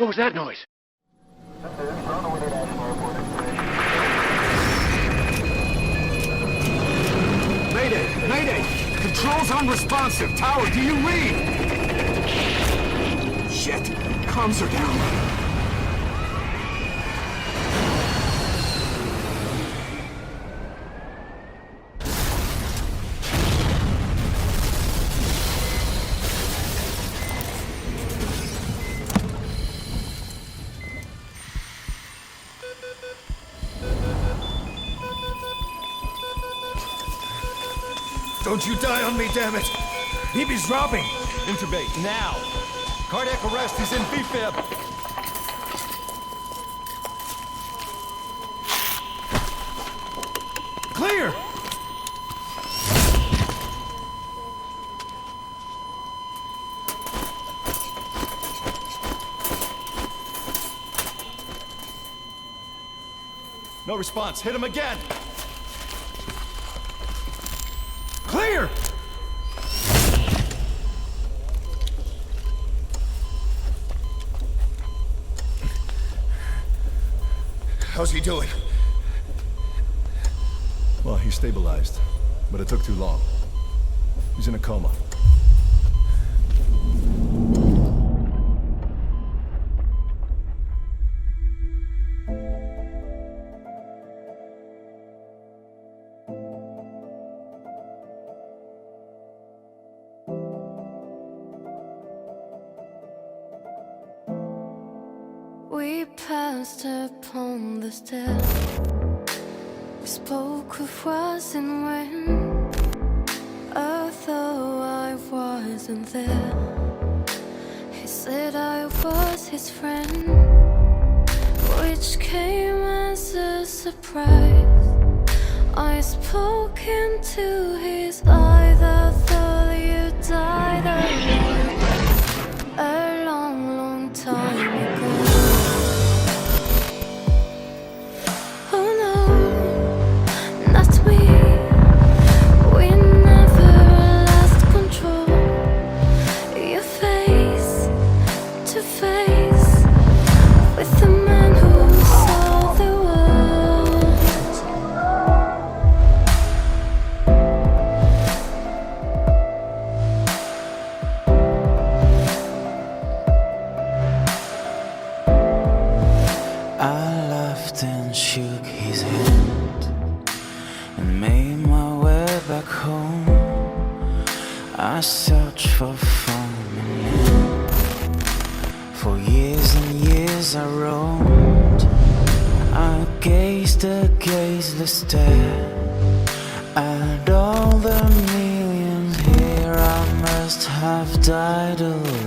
What was that noise? Mayday! Mayday! Controls unresponsive! Tower, do you read? Shit! Comms are down. Don't you die on me, damn it! He's robbing! Intubate, now! Cardiac arrest, he's in VFib! Clear! No response, hit him again! Clear! How's he doing? Well, he stabilized, but it took too long. He's in a coma. We passed upon the stair. We spoke of was and when, although I wasn't there. He said I was his friend, which came as a surprise. I spoke into his eye that thought you died a long, long time ago. I searched for forming. For years and years I roamed. I gazed a gazeless stare at all the millions here. I must have died alone.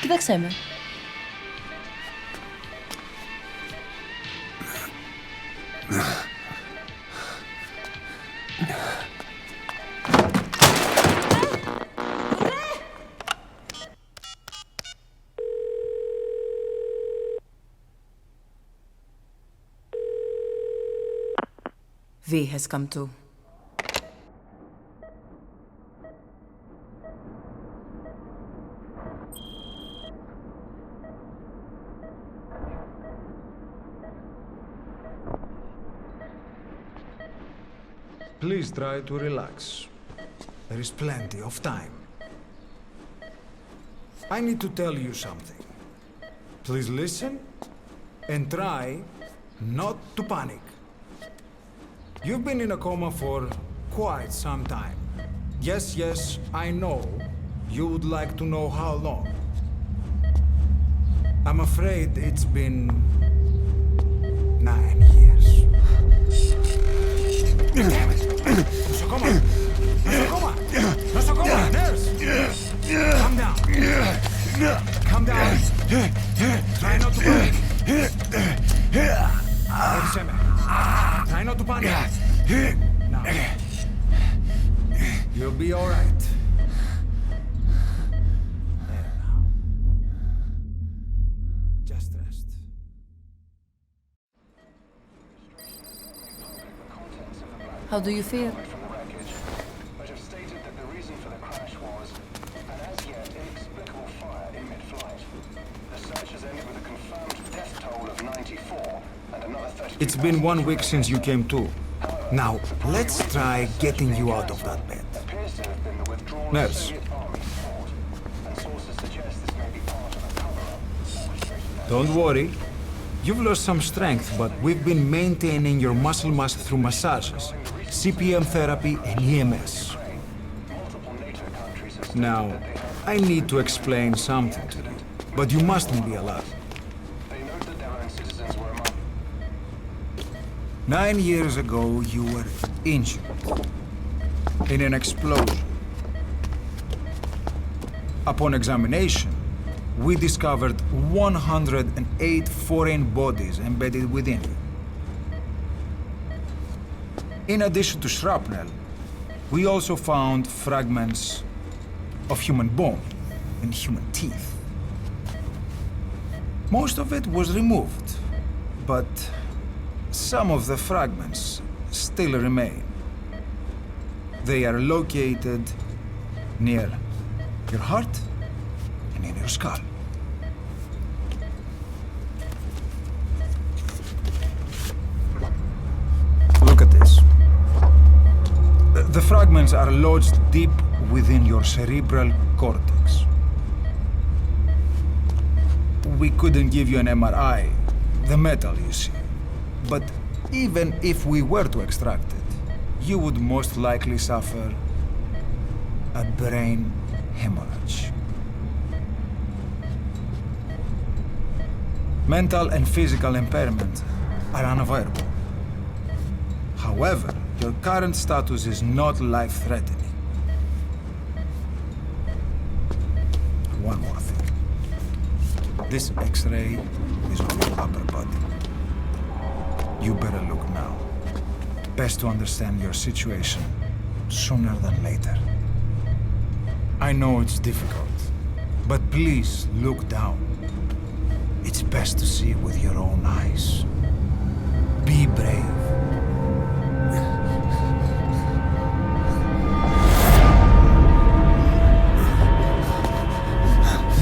Gewächshäume. V has come to. Please try to relax. There is plenty of time. I need to tell you something. Please listen and try not to panic. You've been in a coma for quite some time. Yes, I know you would like to know how long. I'm afraid it's been 9 years. Damn it! Nosocoma! Nosocoma! Nosocoma! Nurse! Calm down. Calm down. Try not to panic. Try not to panic. Now. You'll be all right. There now. Just rest. How do you feel? But have stated that the reason for the crash was an as yet inexplicable fire in mid-flight. The search has ended with a confirmed death toll of 94 and another 30. It's been 1 week since you came to. Now, let's try getting you out of that bed. Appears to have been the withdrawn Nurse. Soviet Army's fault, and sources suggest this may be part of a cover-up. Don't worry. You've lost some strength, but we've been maintaining your muscle mass through massages, CPM therapy, and EMS. Multiple NATO countries have Now, I need to explain something to you, but you mustn't be alarmed. they note that their own citizens were among 9 years ago, you were injured in an explosion. Upon examination, we discovered 108 foreign bodies embedded within you. In addition to shrapnel, we also found fragments of human bone and human teeth. Most of it was removed, but some of the fragments still remain. They are located near your heart and in your skull. Look at this. The fragments are lodged deep within your cerebral cortex. We couldn't give you an MRI, the metal you see. But even if we were to extract it, you would most likely suffer a brain hemorrhage. Mental and physical impairment are unavoidable. However, your current status is not life-threatening. One more thing. This X-ray is of your upper body. You better look now. Best to understand your situation sooner than later. I know it's difficult, but please look down. It's best to see with your own eyes. Be brave.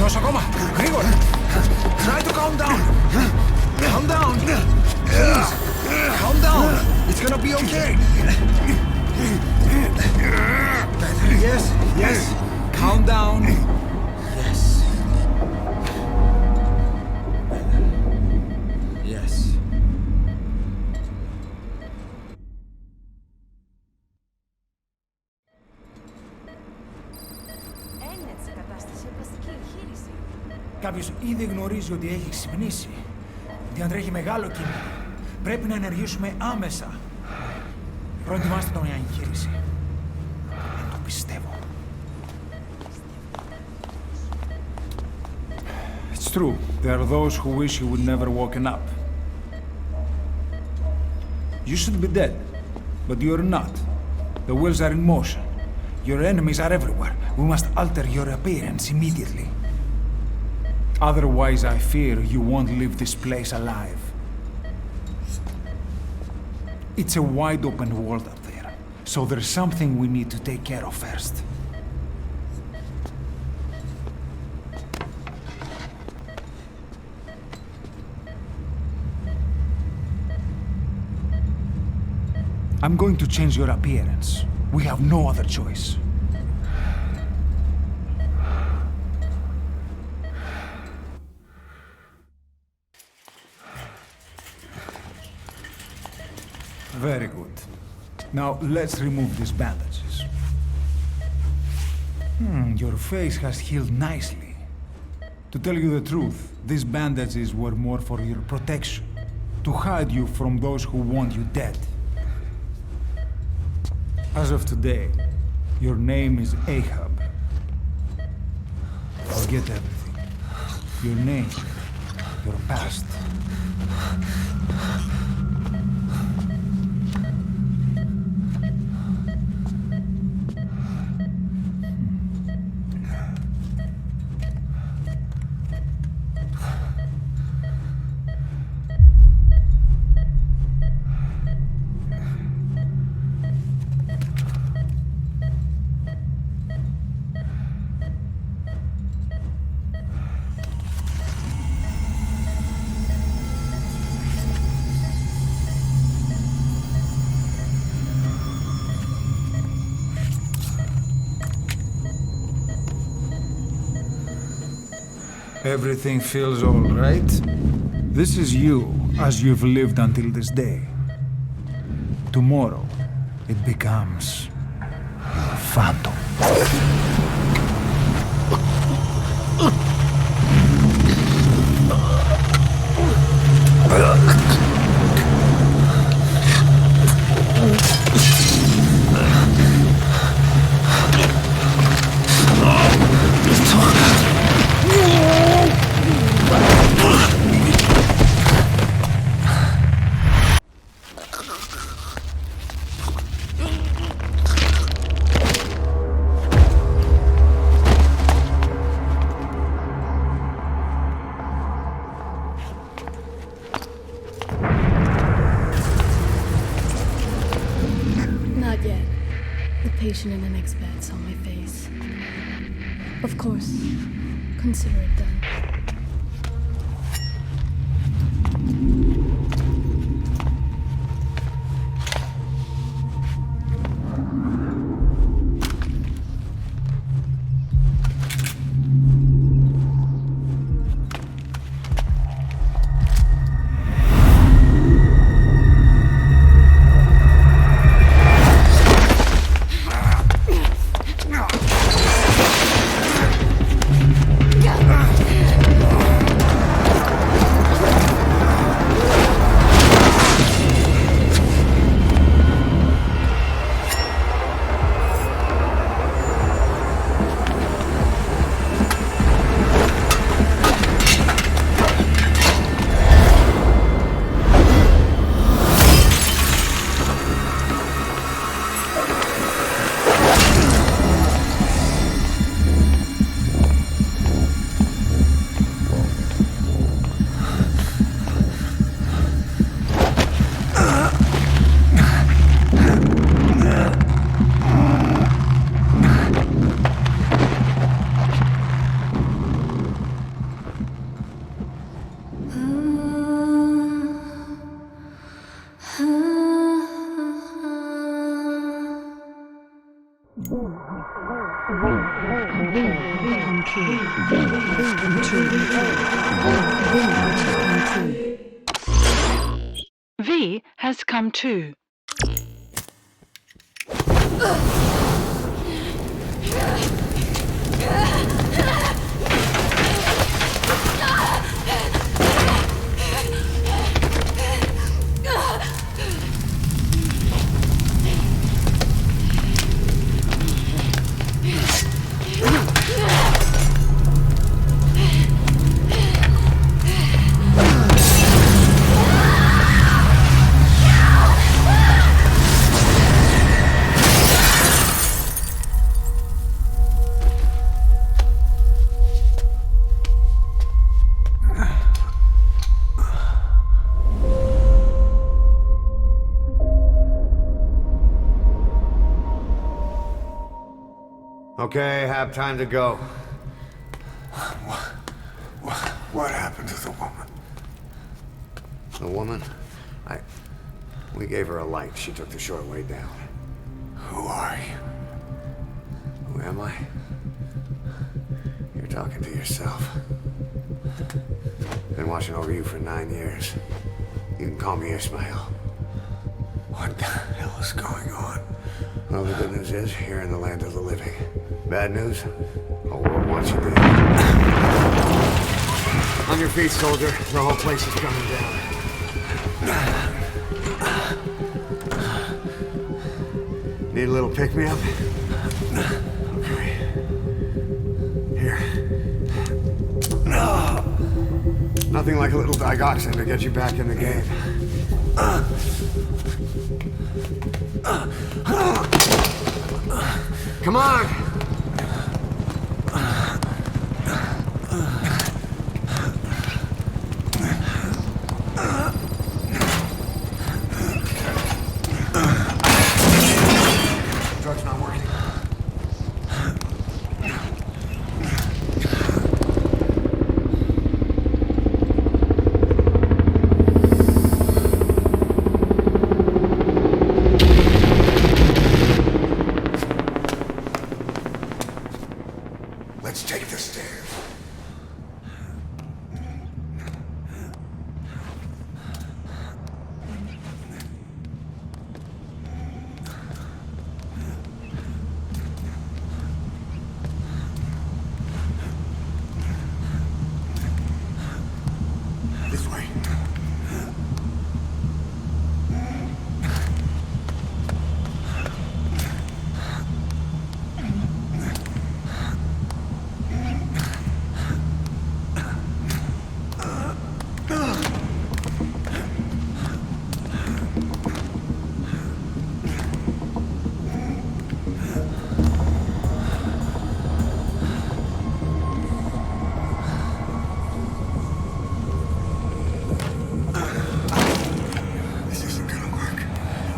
Nosocoma! Grigor! Try to calm down! Calm down! Please! Calm down! It's gonna be okay! Yes! Calm down! Yes. Yes. Κάποιος ήδη γνωρίζει ότι έχει ξυπνήσει. Διαντρέχει μεγάλο κίνημα. Πρέπει να ενεργήσουμε άμεσα. Προετοιμάστε τον για εγχείρηση. Δεν το πιστεύω. It's true. There are those who wish you would never woken up. You should be dead, but you're not. The wheels are in motion. Your enemies are everywhere. We must alter your appearance immediately. Otherwise, I fear you won't leave this place alive. It's a wide open world up there, so there's something we need to take care of first. I'm going to change your appearance. We have no other choice. Very good. Now, let's remove these bandages. Your face has healed nicely. To tell you the truth, these bandages were more for your protection. To hide you from those who want you dead. As of today, your name is Ahab. Forget everything. Your name, your past. Everything feels all right? This is you, as you've lived until this day. Tomorrow, it becomes your phantom. In the next bed saw my face. Of course, consider it done. V has come too. Okay, have time to go. What happened to the woman? The woman? We gave her a light. She took the short way down. Who are you? Who am I? You're talking to yourself. Been watching over you for 9 years. You can call me Ishmael. What the hell is going on? Well, the good news is, you're in the land of the living. Bad news? The world wants you dead. On your feet, soldier. The whole place is coming down. Need a little pick-me-up? Okay. Here. Nothing like a little digoxin to get you back in the game. Come on! Drug's not working. Let's take the stairs. This way. This isn't gonna work.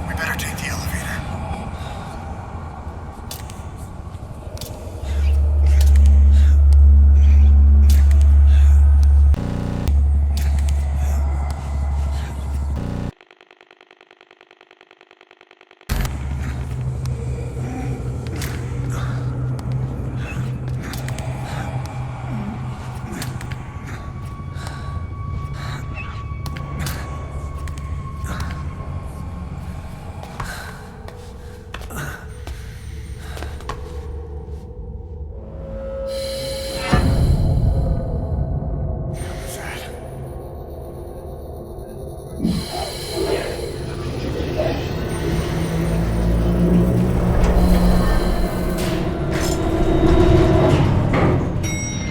We better take the elevator. What's that?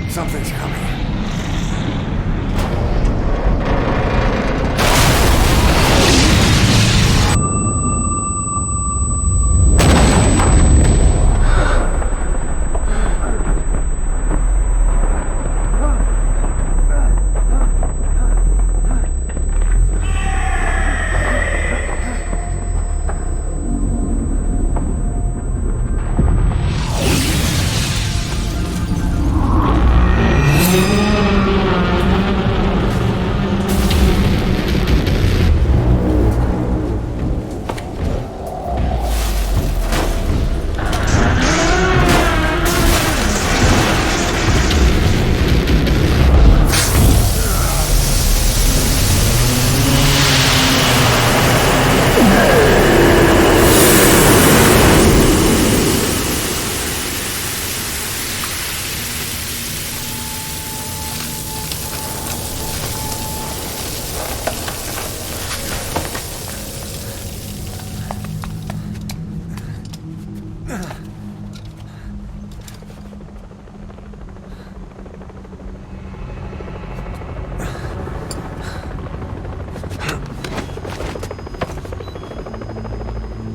Something's coming.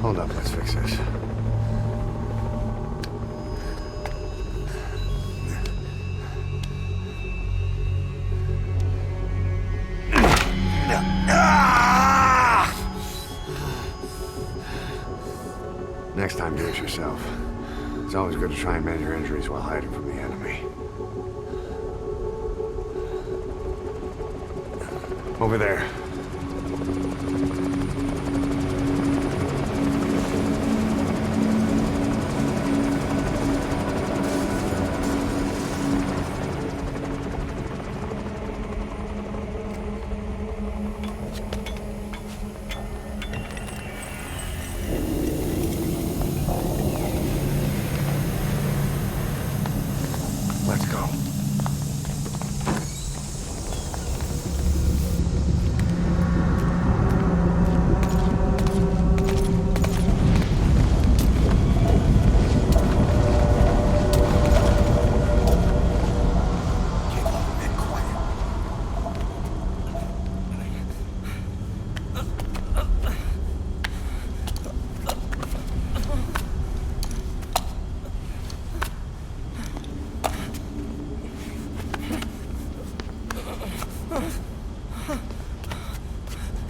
Hold up, let's fix this. Next time, do it yourself. It's always good to try and mend your injuries while hiding from the enemy. Over there. Let's go.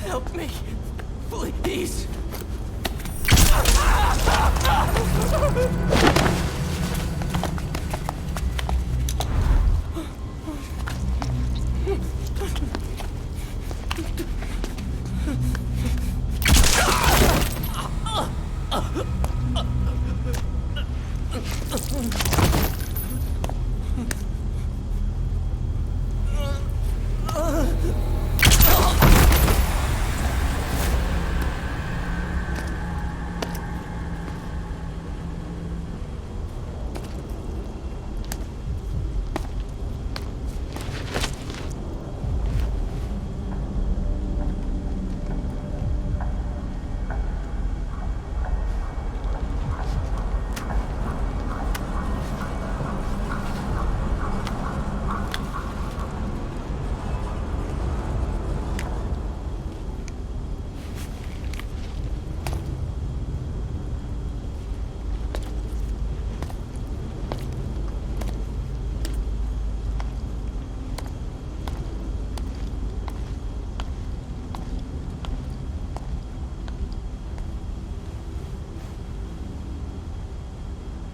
Help me, please.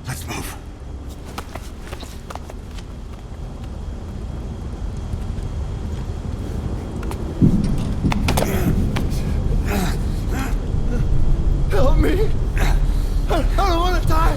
Let's move. Help me! I don't want to die!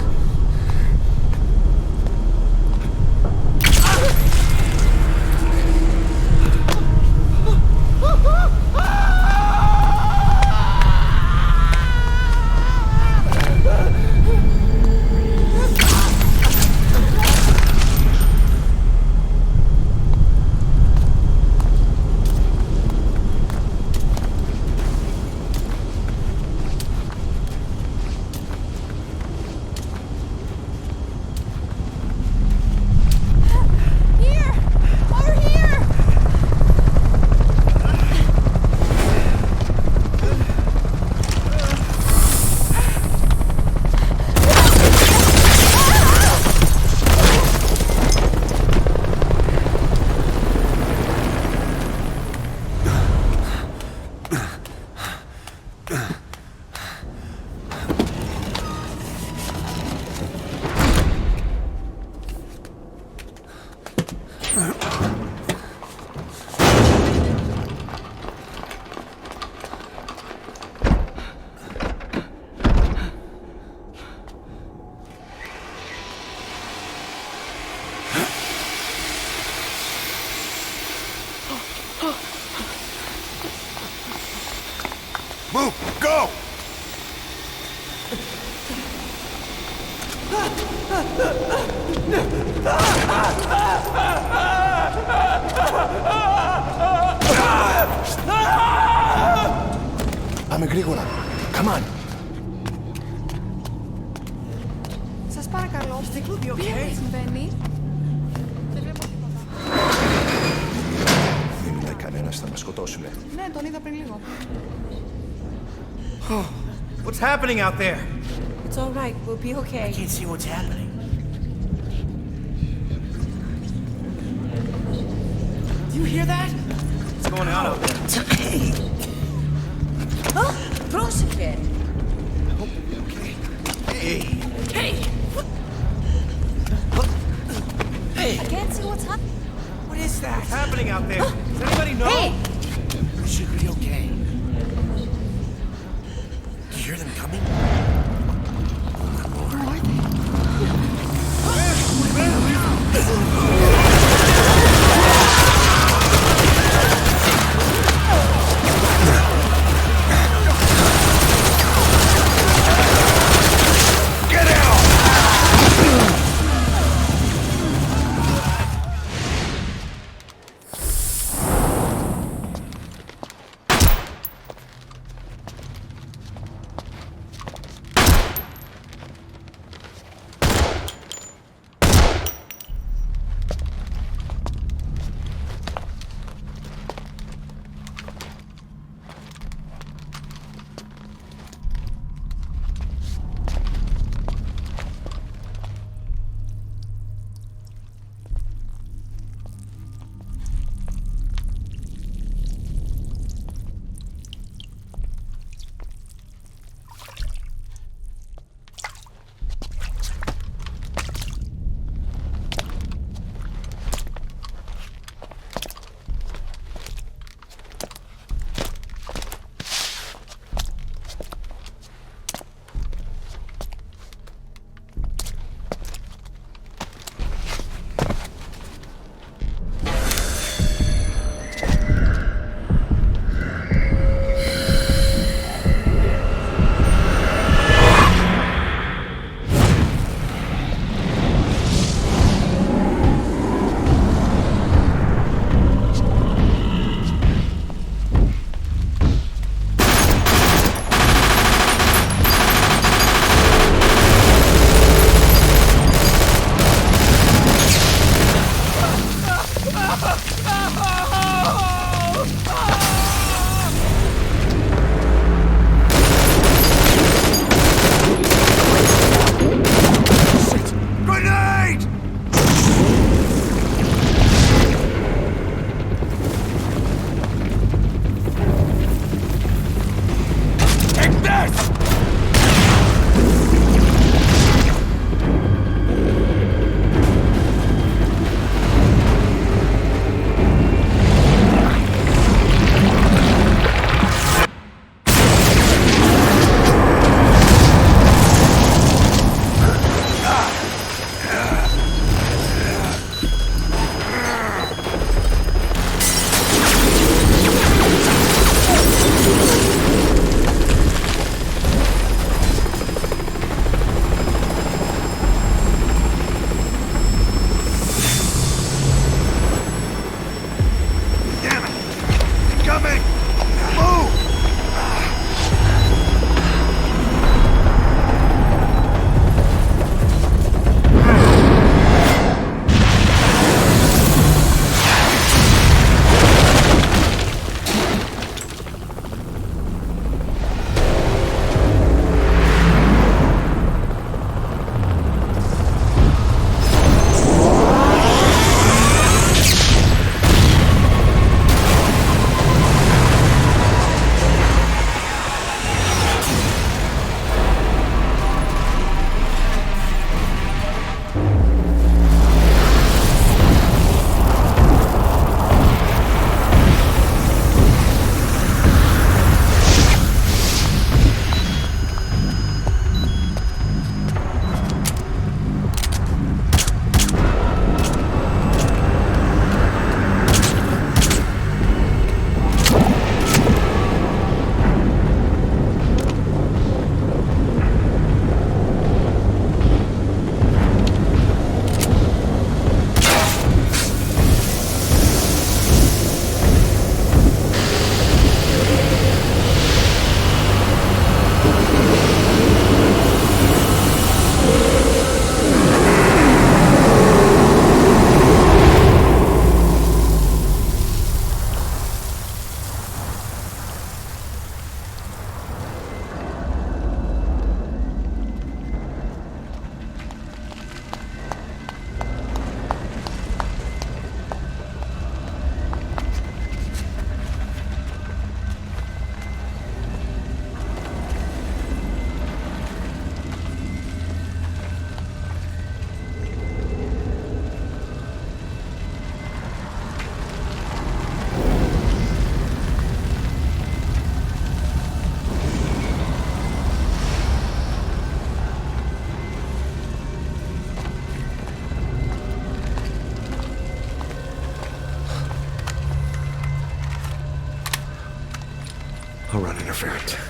Move! Go! Πάμε γρήγορα. Come on. Σας παρακαλώ. Τι συμβαίνει? Δεν βλέπω τίποτα. Δεν μιλάει κανένας, θα μας σκοτώσουνε. Ναι, τον είδα πριν λίγο. What's happening out there? It's all right. We'll be okay. I can't see what's happening. Do you hear that? What's going on out there? Oh, πρόσεχε. Okay. Hey. Hey. Hey. I can't see what's happening. What is that? What's happening out there? Does anybody know? Hey. We should be okay. Do you hear them coming? Perfect.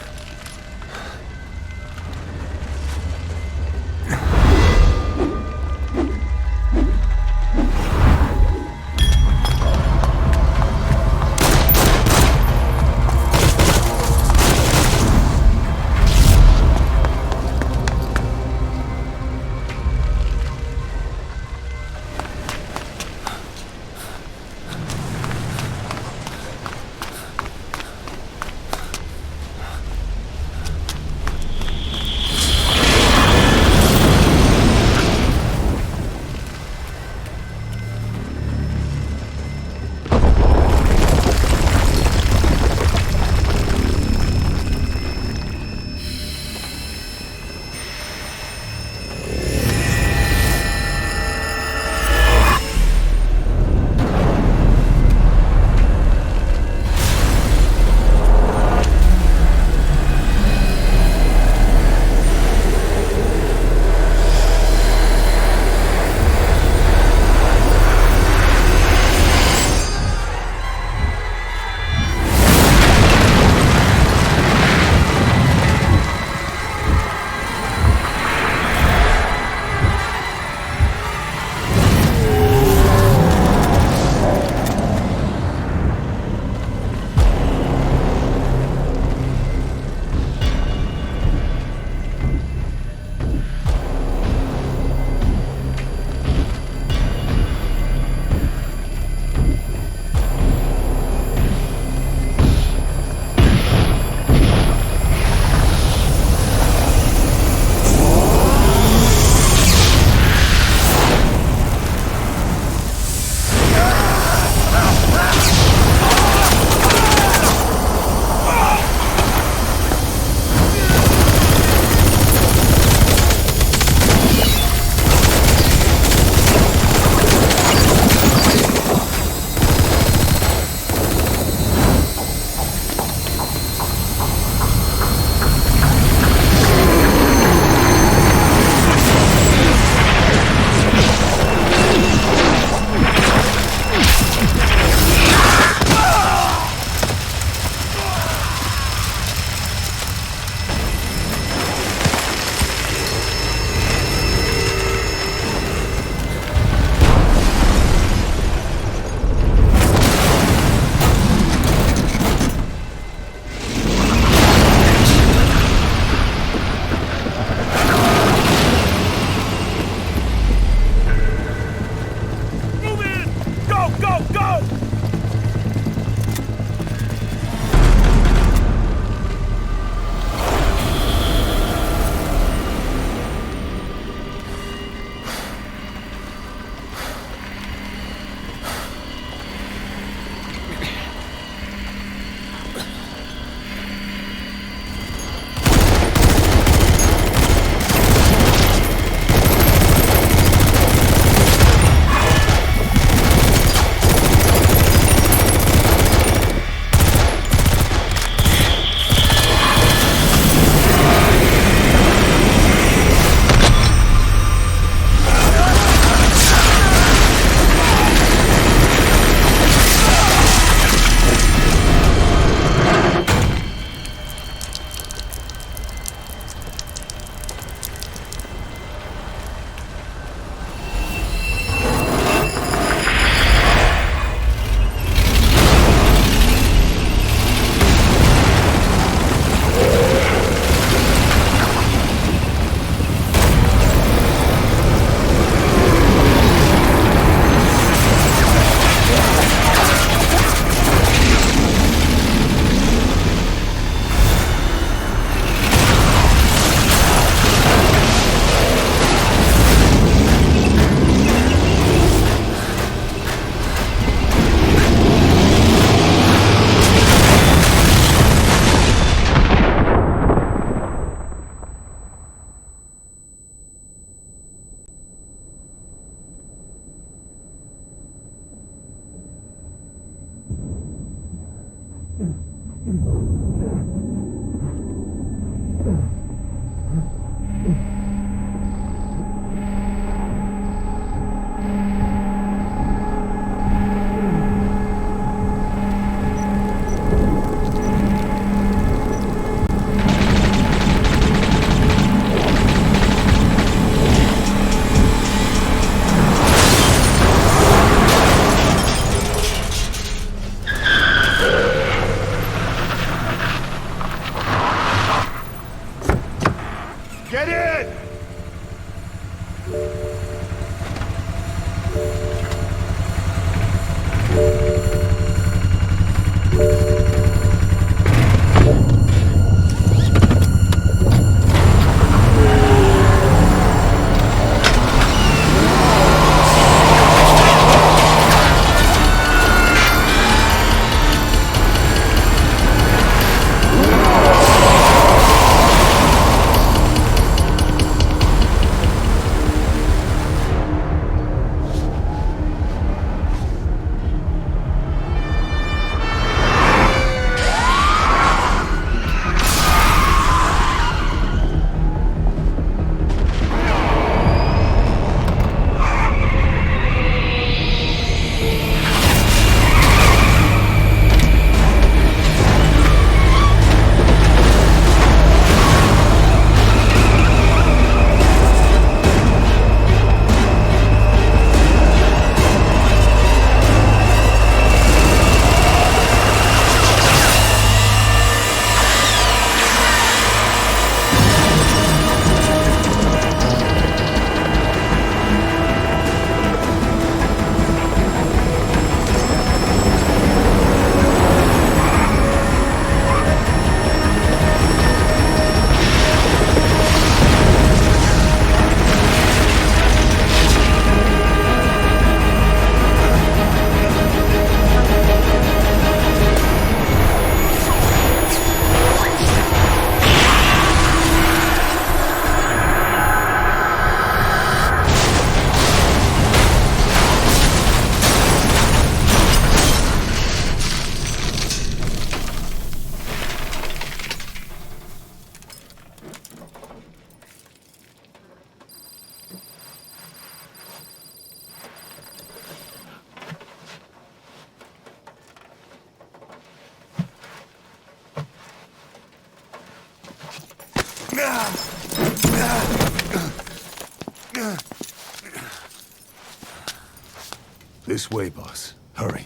This way, boss. Hurry.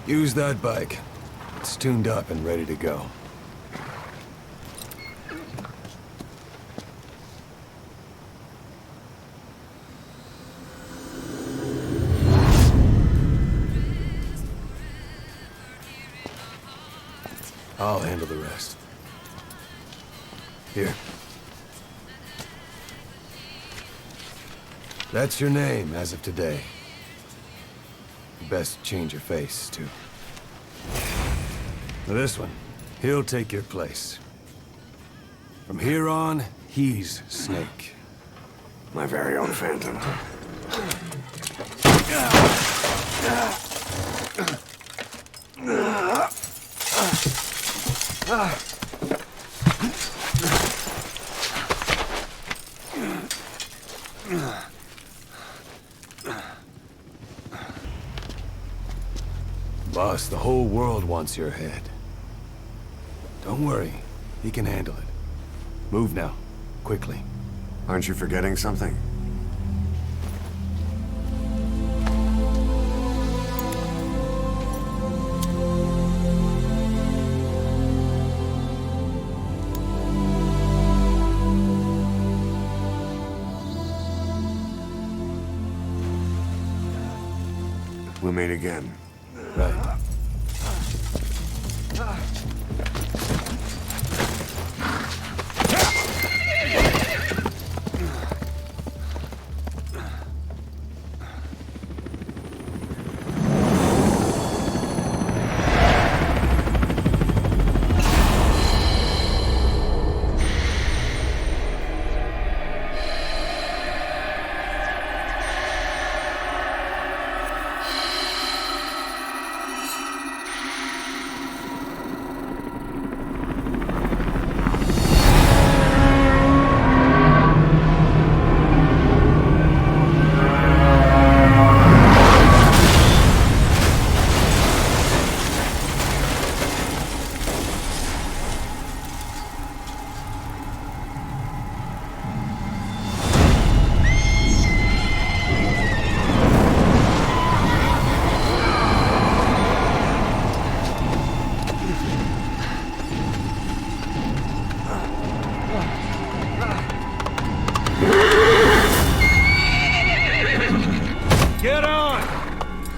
Use that bike. It's tuned up and ready to go. I'll handle the rest. Here. That's your name as of today. You best change your face, too. Now this one, he'll take your place. From here on, he's Snake. My very own Phantom. Boss, the whole world wants your head. Don't worry, he can handle it. Move now, quickly. Aren't you forgetting something? We'll meet again. Right.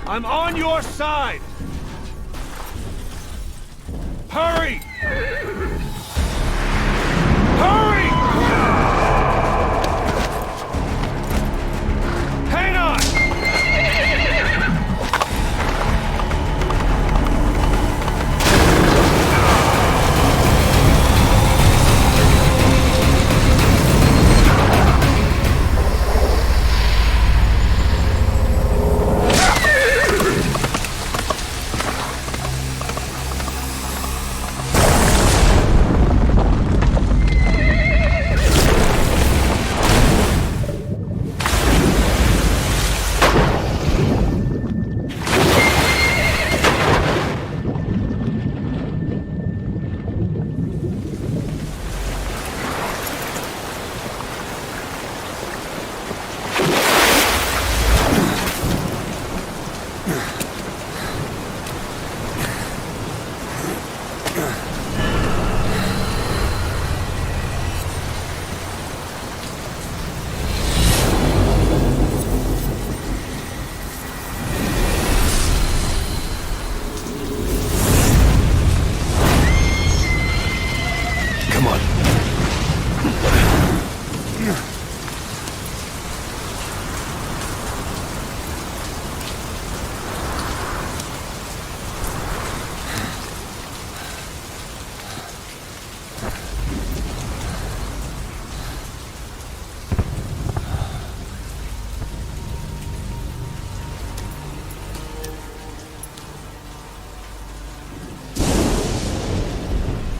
I'm on your side! Hurry! Hurry! Hang on!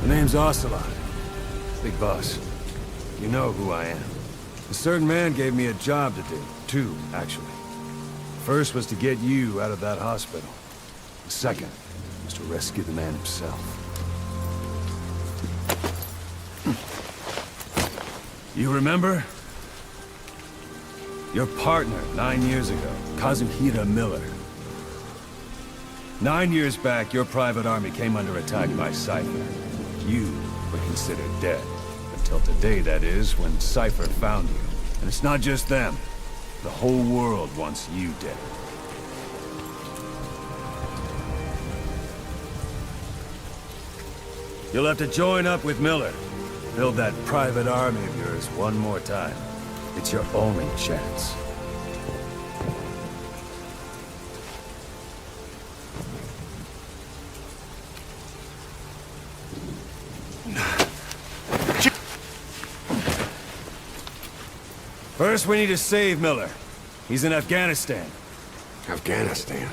The name's Ocelot. Big boss. You know who I am. A certain man gave me a job to do. Two, actually. first was to get you out of that hospital. The second was to rescue the man himself. You remember? Your partner 9 years ago, Kazuhira Miller. 9 years back, your private army came under attack by Cipher. You were considered dead. Until today, that is, when Cipher found you. And it's not just them. The whole world wants you dead. You'll have to join up with Miller. Build that private army of yours one more time. It's your only chance. First, we need to save Miller. He's in Afghanistan. Afghanistan?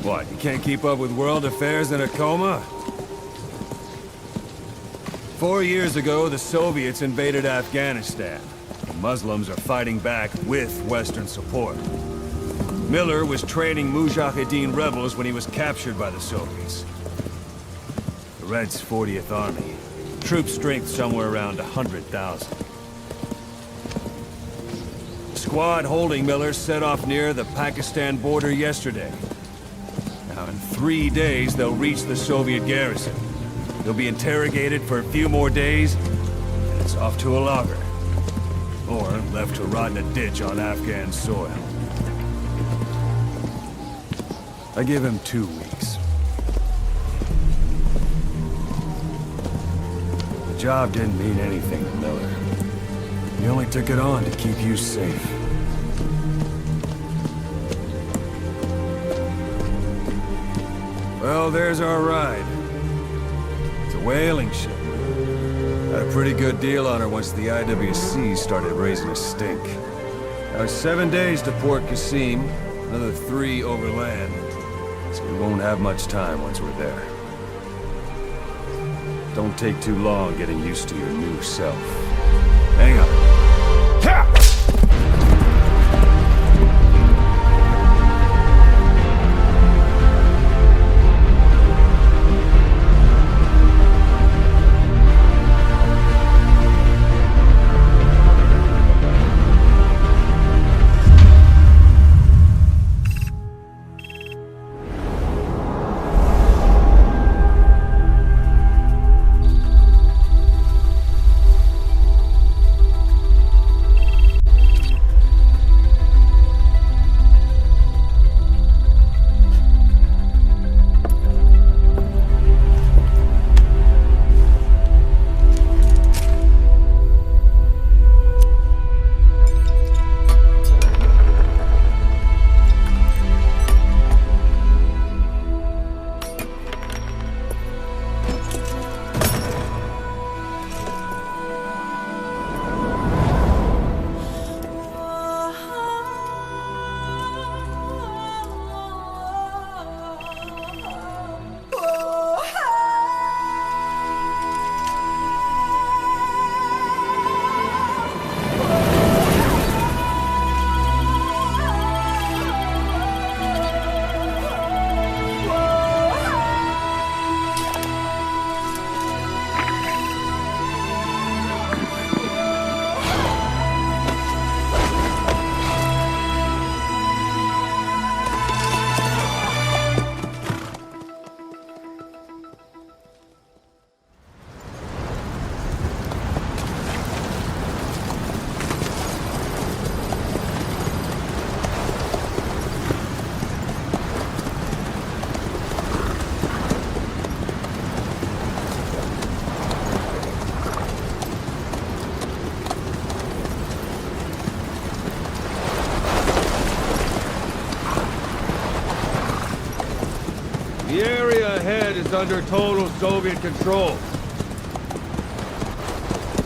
What, you can't keep up with world affairs in a coma? 4 years ago, the Soviets invaded Afghanistan. The Muslims are fighting back with Western support. Miller was training Mujahideen rebels when he was captured by the Soviets. The Reds' 40th Army. Troop strength somewhere around 100,000. The squad holding Miller set off near the Pakistan border yesterday. Now, in 3 days, they'll reach the Soviet garrison. They'll be interrogated for a few more days, and it's off to a lager. Or left to rot in a ditch on Afghan soil. I give him 2 weeks. The job didn't mean anything to Miller. He only took it on to keep you safe. Well, there's our ride. It's a whaling ship. Had a pretty good deal on her once the IWC started raising a stink. Now 7 days to Port Qasim, another 3 overland. So we won't have much time once we're there. Don't take too long getting used to your new self. Hang on. Ha! The area ahead is under total Soviet control.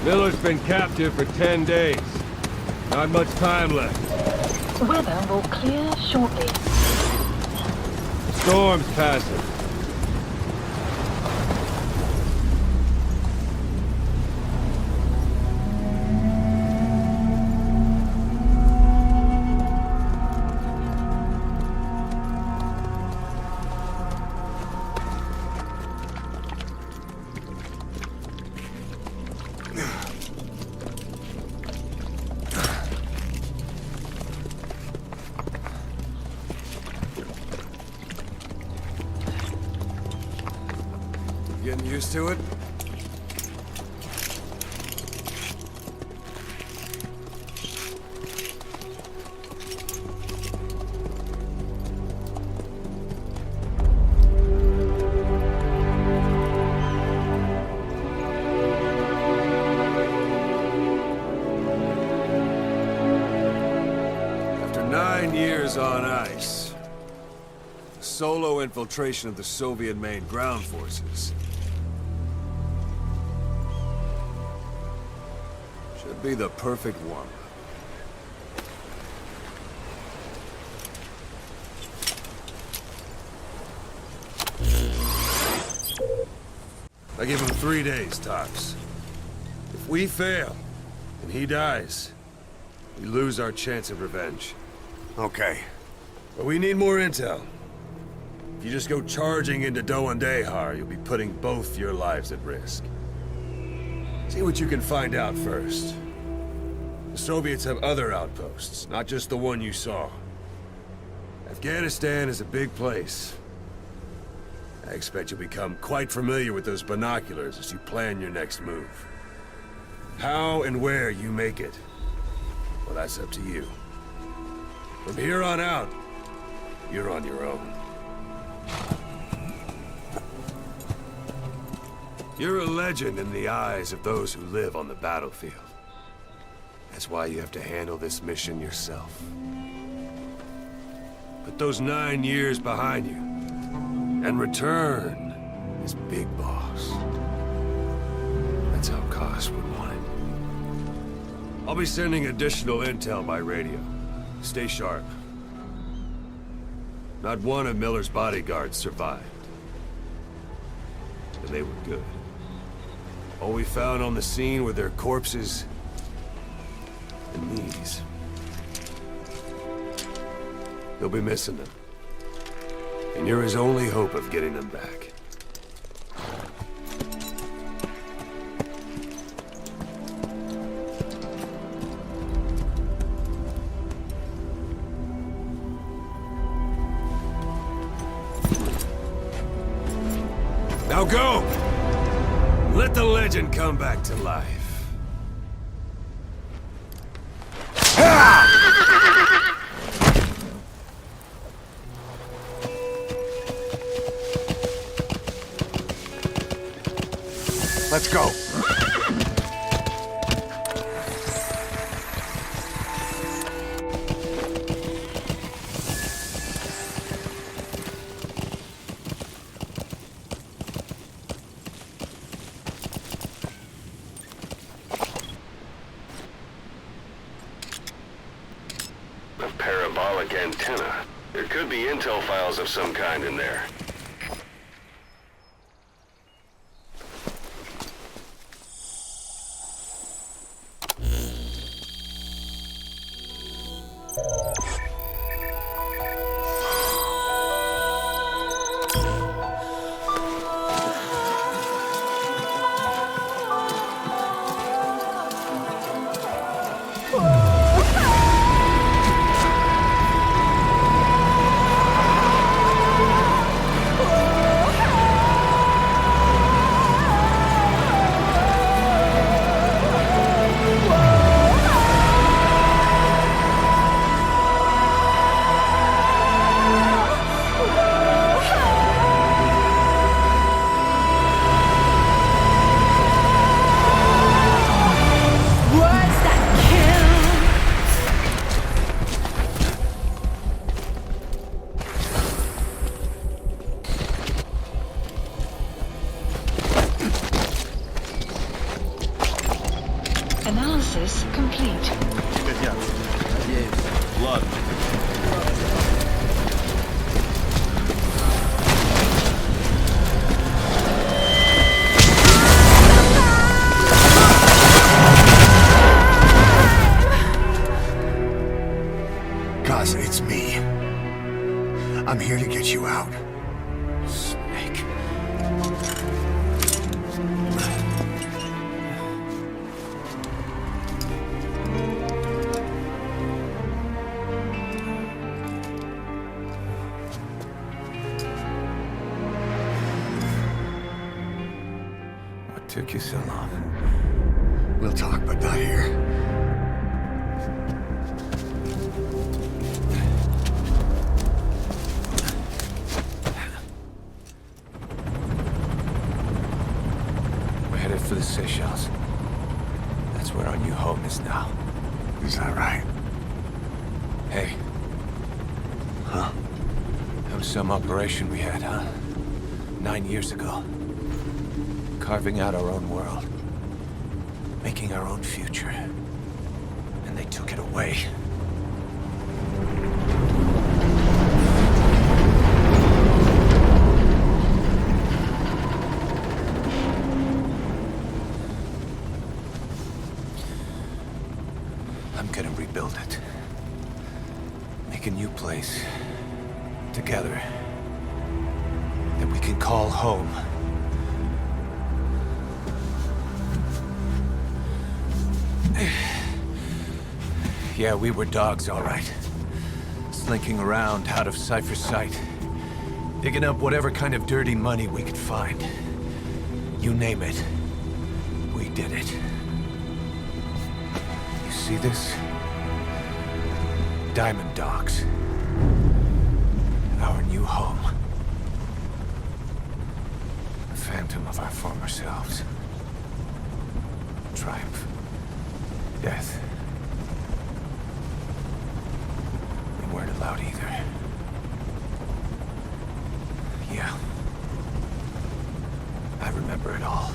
Miller's been captive for 10 days. Not much time left. Weather will clear shortly. Storm's passing. Getting used to it? After 9 years on ice, solo infiltration of the Soviet main ground forces should be the perfect one. I give him 3 days, tops. If we fail, and he dies, we lose our chance of revenge. Okay. But we need more intel. If you just go charging into Doandehar, you'll be putting both your lives at risk. See what you can find out first. The Soviets have other outposts, not just the one you saw. Afghanistan is a big place. I expect you'll become quite familiar with those binoculars as you plan your next move. How and where you make it, well, that's up to you. From here on out, you're on your own. You're a legend in the eyes of those who live on the battlefield. That's why you have to handle this mission yourself. Put those 9 years behind you, and return as Big Boss. That's how Koss would want it. I'll be sending additional intel by radio. Stay sharp. Not one of Miller's bodyguards survived. And they were good. All we found on the scene were their corpses and knees. You'll be missing them. And you're his only hope of getting them back. Now go! Let the legend come back to life. Let's go. A parabolic antenna. There could be intel files of some kind in there. Analysis complete. Blood. Gaza, it's me. I'm here to get you out. Snake. took you so long? We'll talk, but not here. We're headed for the Seychelles. That's where our new home is now. Is that right? Hey. Huh? That was some operation we had, huh? 9 years ago. Carving out our own world. Making our own future. And they took it away. I'm gonna rebuild it. Make a new place. Together. That we can call home. Yeah, we were dogs, all right. Slinking around out of Cypher's sight. Digging up whatever kind of dirty money we could find. You name it. We did it. You see this? Diamond Dogs. Our new home. A phantom of our former selves. Triumph. Death. We weren't allowed either. Yeah. I remember it all.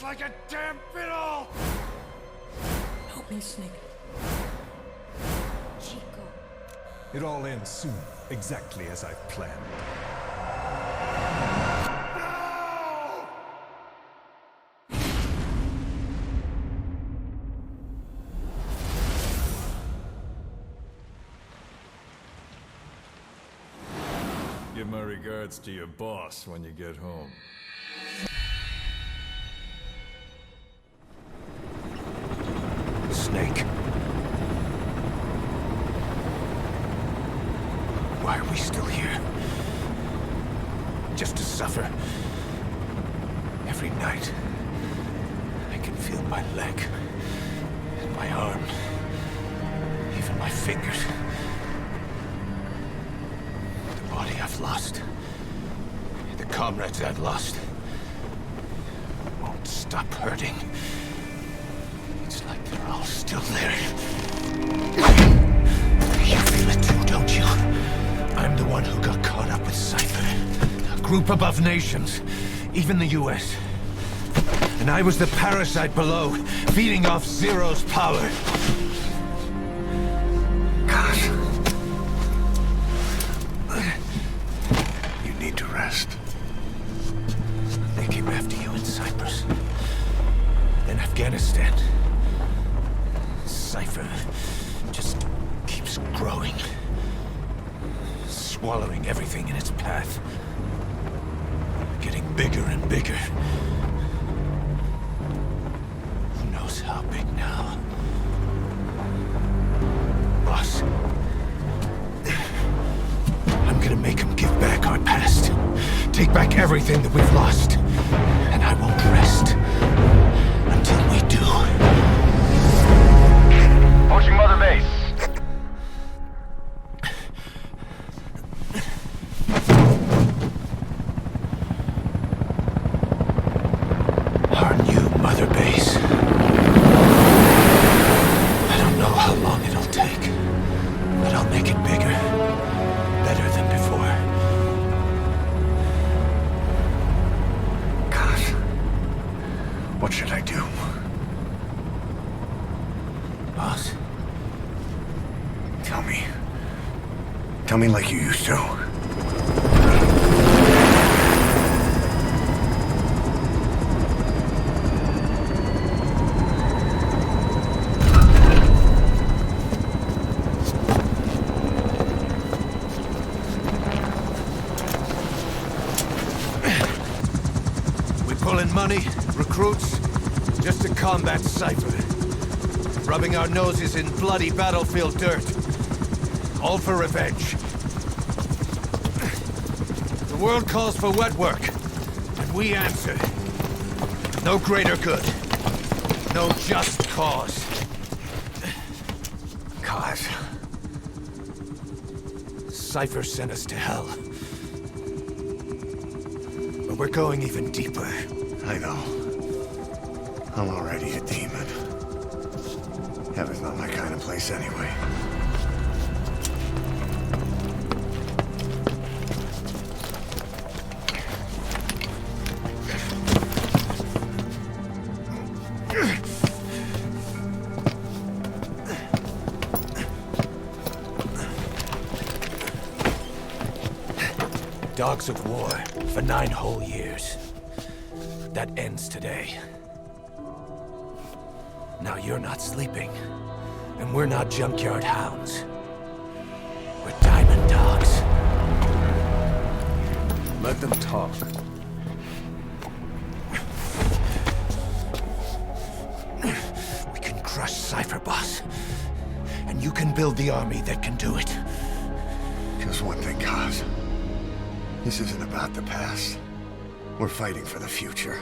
Like a damn fiddle! Help me, Snake. Chico. It all ends soon, exactly as I've planned. Give my regards to your boss when you get home. Snake. Why are we still here? Just to suffer. Every night, I can feel my leg, and my arm, even my fingers. The body I've lost, the comrades I've lost, won't stop hurting. It's like they're all still there. You feel it too, don't you? I'm the one who got caught up with Cypher. A group above nations, even the US. And I was the parasite below, feeding off Zero's power. God. You need to rest. They came after you in Cyprus. Then Afghanistan. Cypher just keeps growing. Swallowing everything in its path. Getting bigger and bigger. Who knows how big now? Boss. I'm gonna make him give back our past. Take back everything that we've lost. And I won't rest until we do. Approaching Mother Base. Our new Mother Base. I don't know how long it'll take, but I'll make it bigger. Better than before. God. What should I do? Boss? Tell me. Tell me like you used to. money, recruits, just to combat Cypher. Rubbing our noses in bloody battlefield dirt. All for revenge. The world calls for wet work, and we answer. No greater good. No just cause. Cause. Cypher sent us to hell. But we're going even deeper. I know. I'm already a demon. Heaven's not my kind of place anyway. Dogs of war for 9 whole years. That ends today. Now you're not sleeping, and we're not junkyard hounds. We're diamond dogs. Let them talk. We can crush Cypher, boss. And you can build the army that can do it. Just one thing, Kaz. This isn't about the past. We're fighting for the future.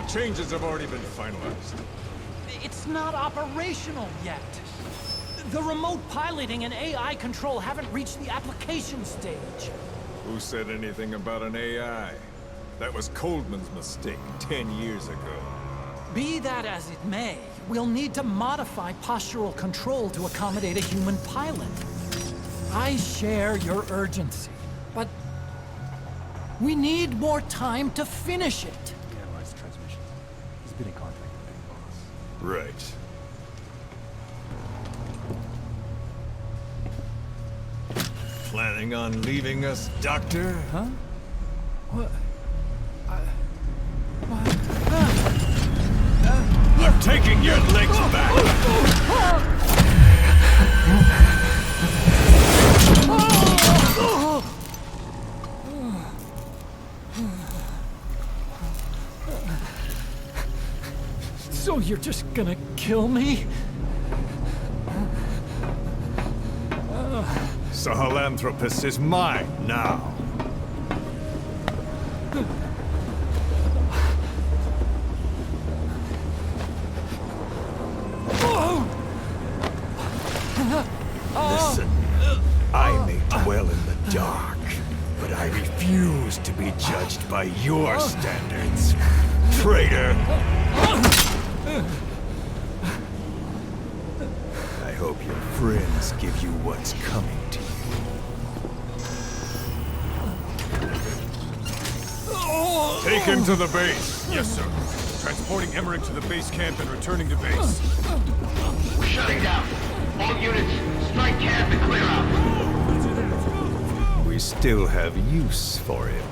Changes have already been finalized. It's not operational yet. The remote piloting and AI control haven't reached the application stage. Who said anything about an AI? That was Coldman's mistake 10 years ago. Be that as it may, we'll need to modify postural control to accommodate a human pilot. I share your urgency, but we need more time to finish it. Been in contact with Big Boss. Right. Planning on leaving us, Doctor? Huh? What? I'm taking your legs back! So you're just gonna kill me? Sahelanthropus is mine now. Listen, I may dwell in the dark, but I refuse to be judged by your standards, traitor! I hope your friends give you what's coming to you. Take him to the base. Yes, sir. Transporting Emmerich to the base camp and returning to base. We're shutting down. All units, strike camp and clear out. We still have use for him.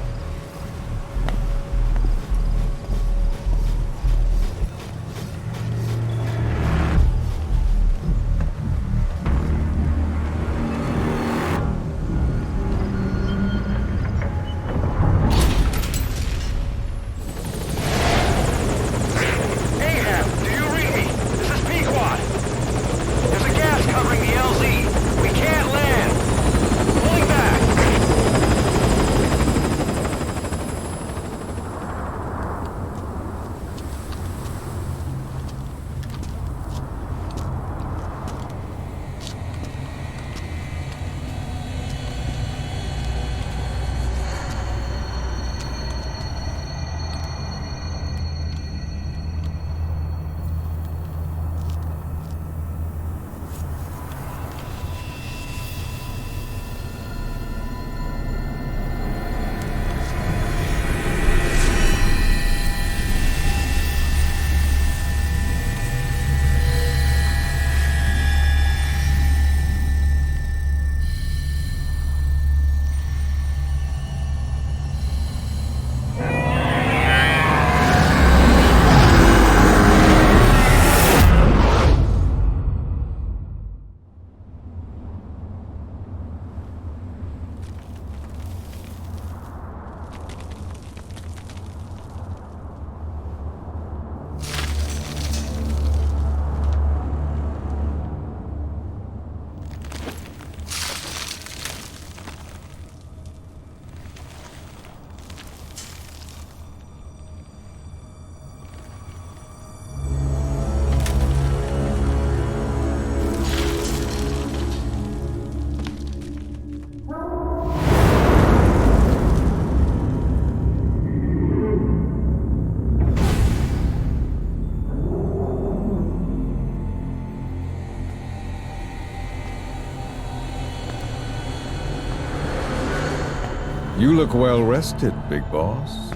You look well rested, big boss.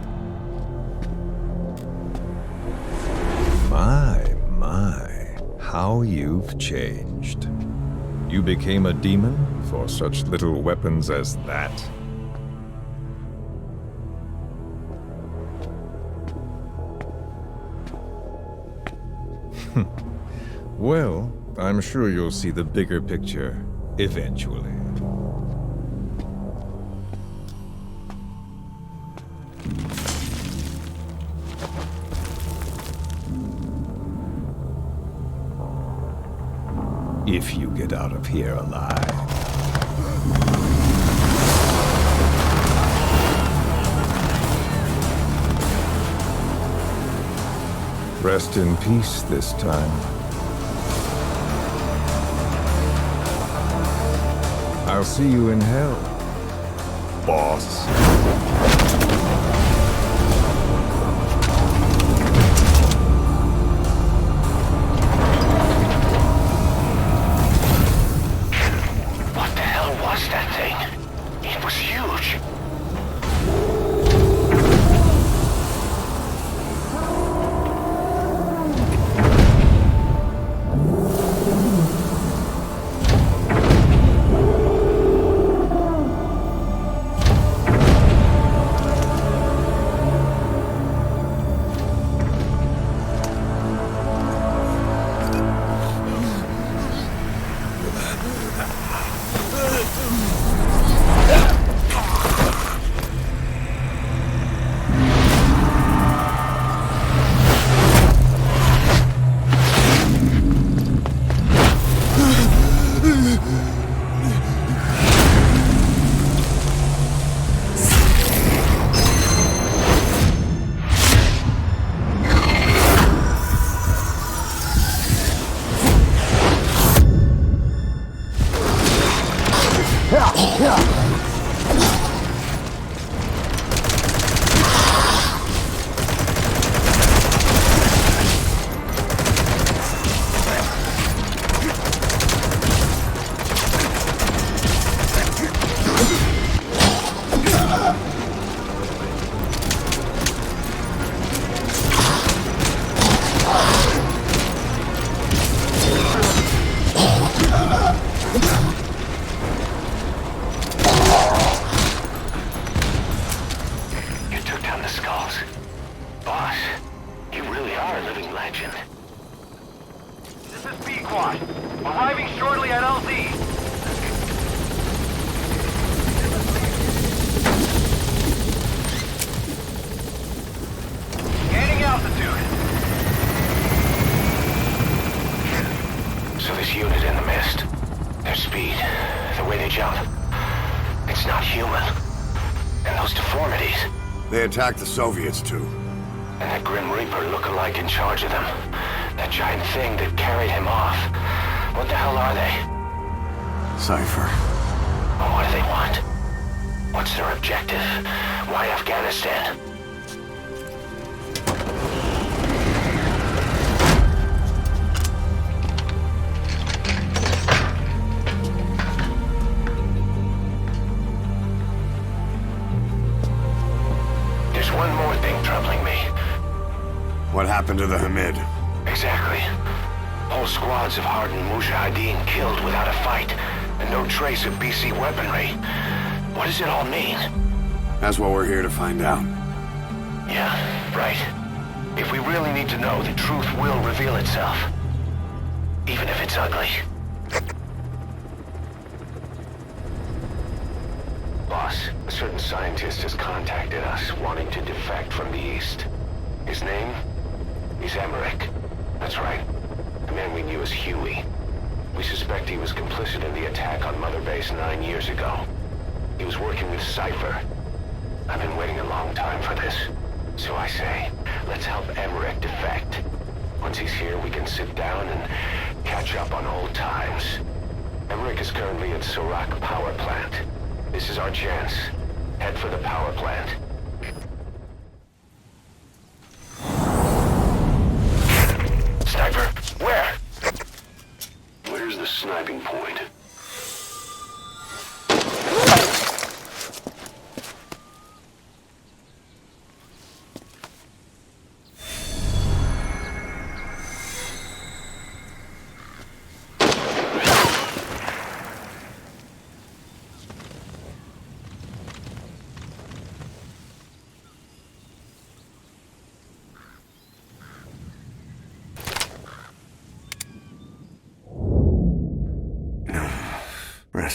My, how you've changed. You became a demon for such little weapons as that? Well, I'm sure you'll see the bigger picture eventually. If you get out of here alive. Rest in peace this time. I'll see you in hell, boss. Attacked the Soviets, too. And that Grim Reaper look-alike in charge of them. That giant thing that carried him off. What the hell are they? Cypher. Well, what do they want? What's their objective? Why Afghanistan? What happened to the Hamid? Exactly. Whole squads of hardened Mujahideen killed without a fight, and no trace of BC weaponry. What does it all mean? That's what we're here to find out. Yeah, right. If we really need to know, the truth will reveal itself. Even if it's ugly. Boss, a certain scientist has contacted us, wanting to defect from the East. His name? He's Emmerich. That's right. The man we knew as Huey. We suspect he was complicit in the attack on Mother Base 9 years ago. He was working with Cypher. I've been waiting a long time for this. So I say, let's help Emmerich defect. Once he's here, we can sit down and catch up on old times. Emmerich is currently at Surak Power Plant. This is our chance. Head for the power plant. Sniper, where? Where's the sniping point?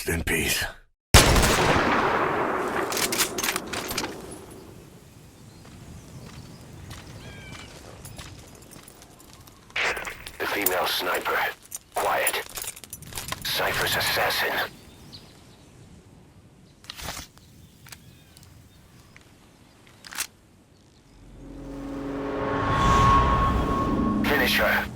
Rest in peace. The female sniper. Quiet. Cypher's assassin. Finish her.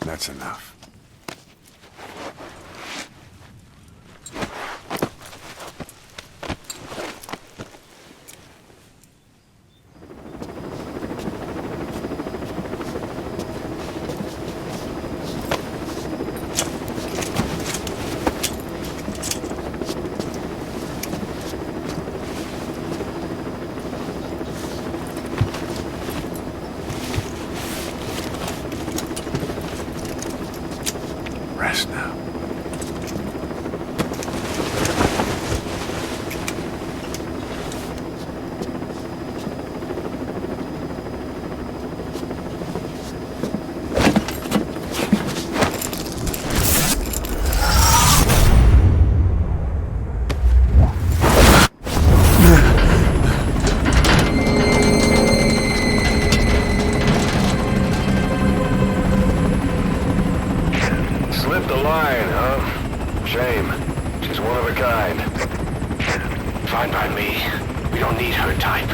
That's enough. Rest now. Slipped the line, huh? Shame. She's one of a kind. Fine by me. We don't need her type.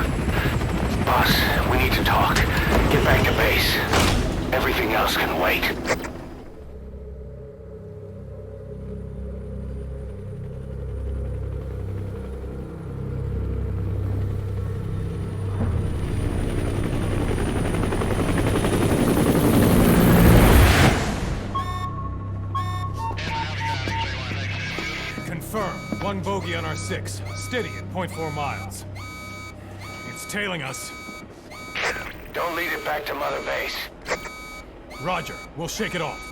Boss, we need to talk. Get back to base. Everything else can wait. Confirm. One bogey on our 6. Steady at 0.4 miles. It's tailing us. Don't lead it back to Mother Base. Roger. We'll shake it off.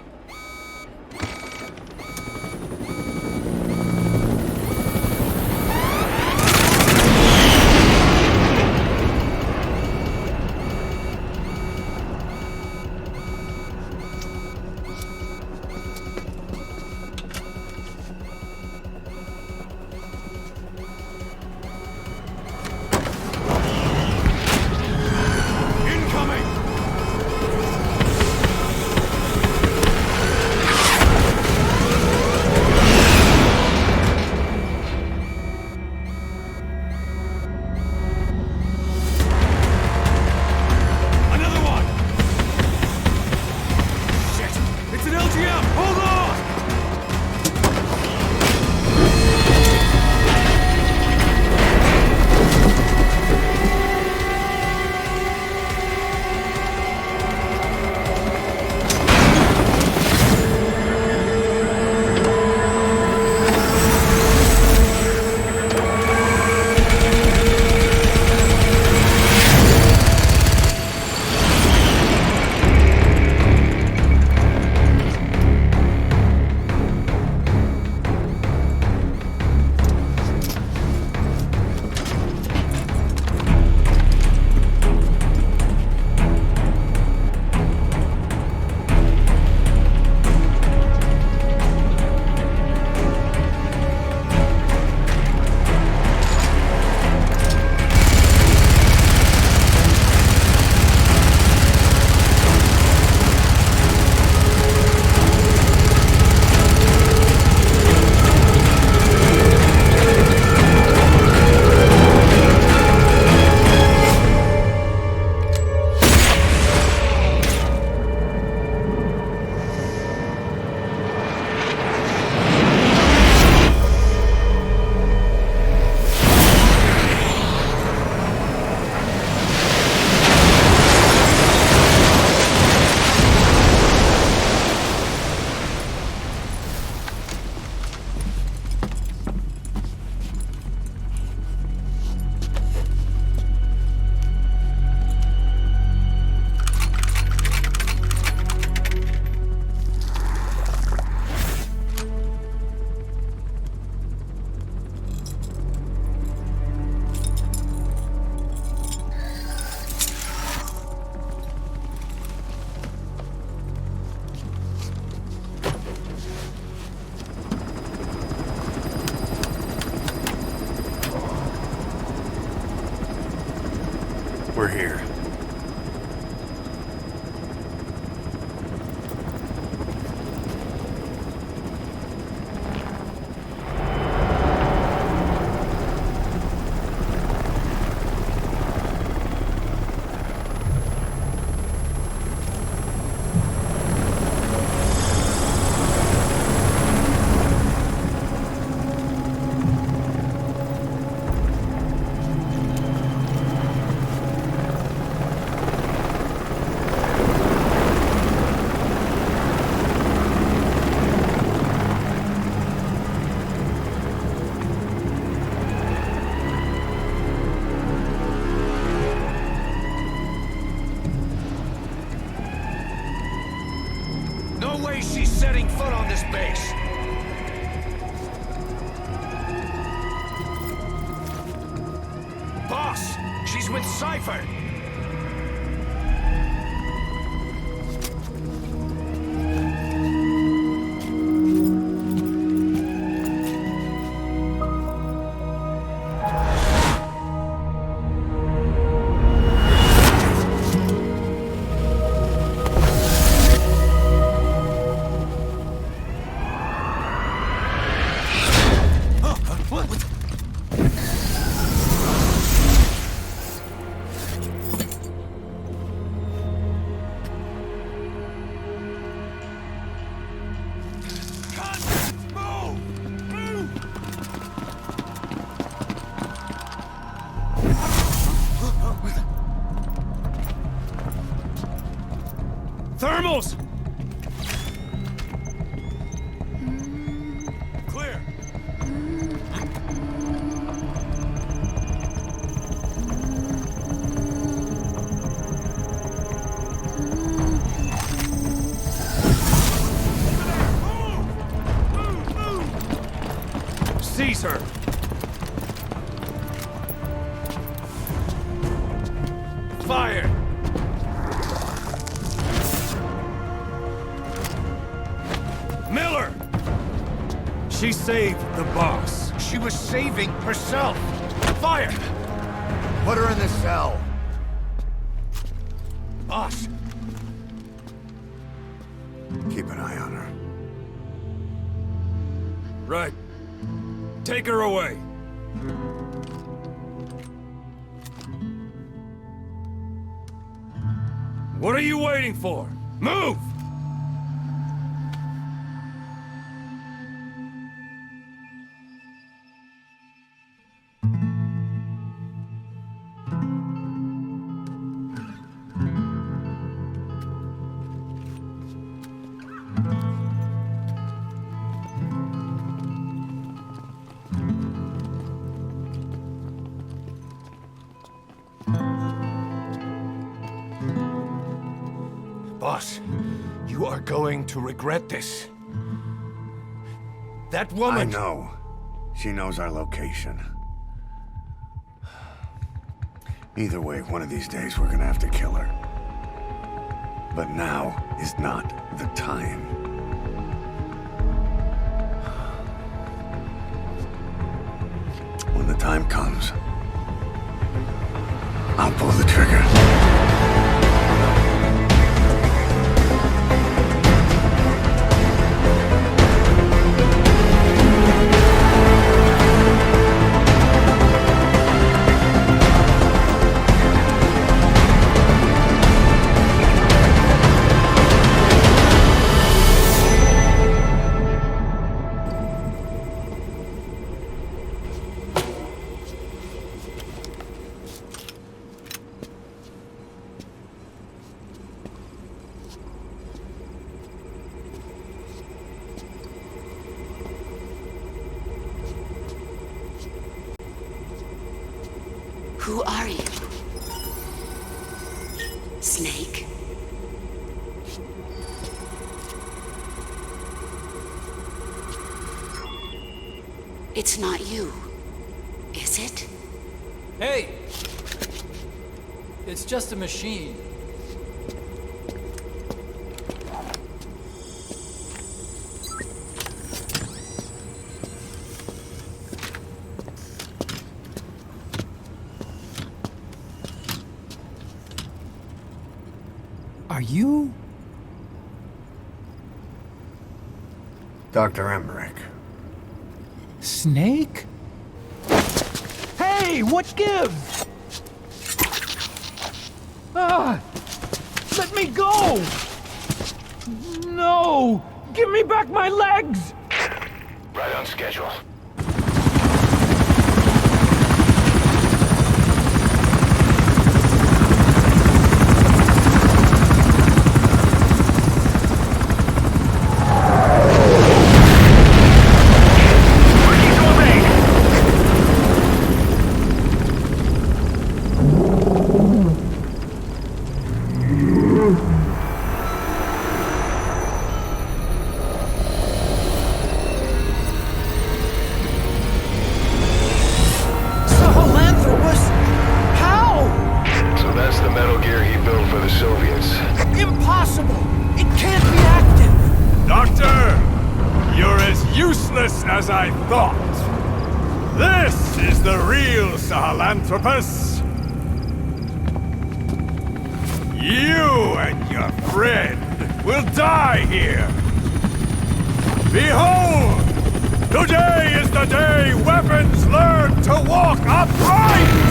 she's setting foot on this base. Boss, she's with Cypher. Thermals! Clear. Seize her! Fire! Miller! She saved the boss. She was saving herself. Fire! Put her in the cell. Boss. Keep an eye on her. Right. Take her away. What are you waiting for? Move! Boss, you are going to regret this. That woman... I know. She knows our location. Either way, one of these days we're gonna have to kill her. But now is not the time. When the time comes, I'll pull the trigger. Who are you? Snake? It's not you, is it? Hey! It's just a machine. Are you? Dr. Embark. Snake? Hey, what gives? Ah! Let me go! No! Give me back my legs! Right on schedule. as I thought. This is the real Sahelanthropus. You and your friend will die here. Behold! Today is the day weapons learn to walk upright!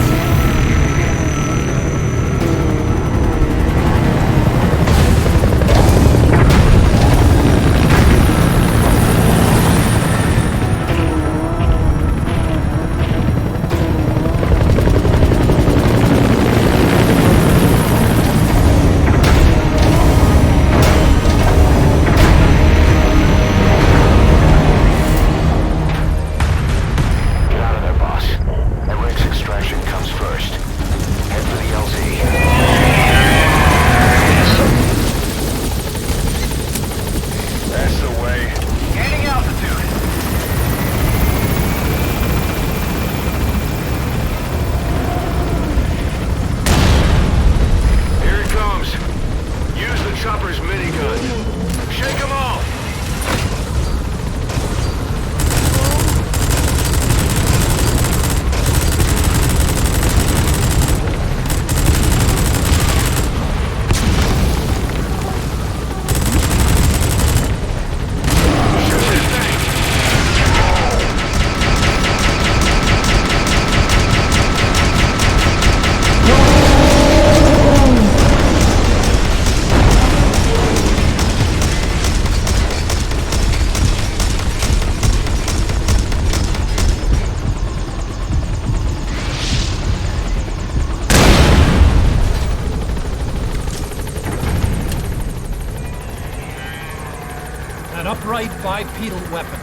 Bipedal weapon.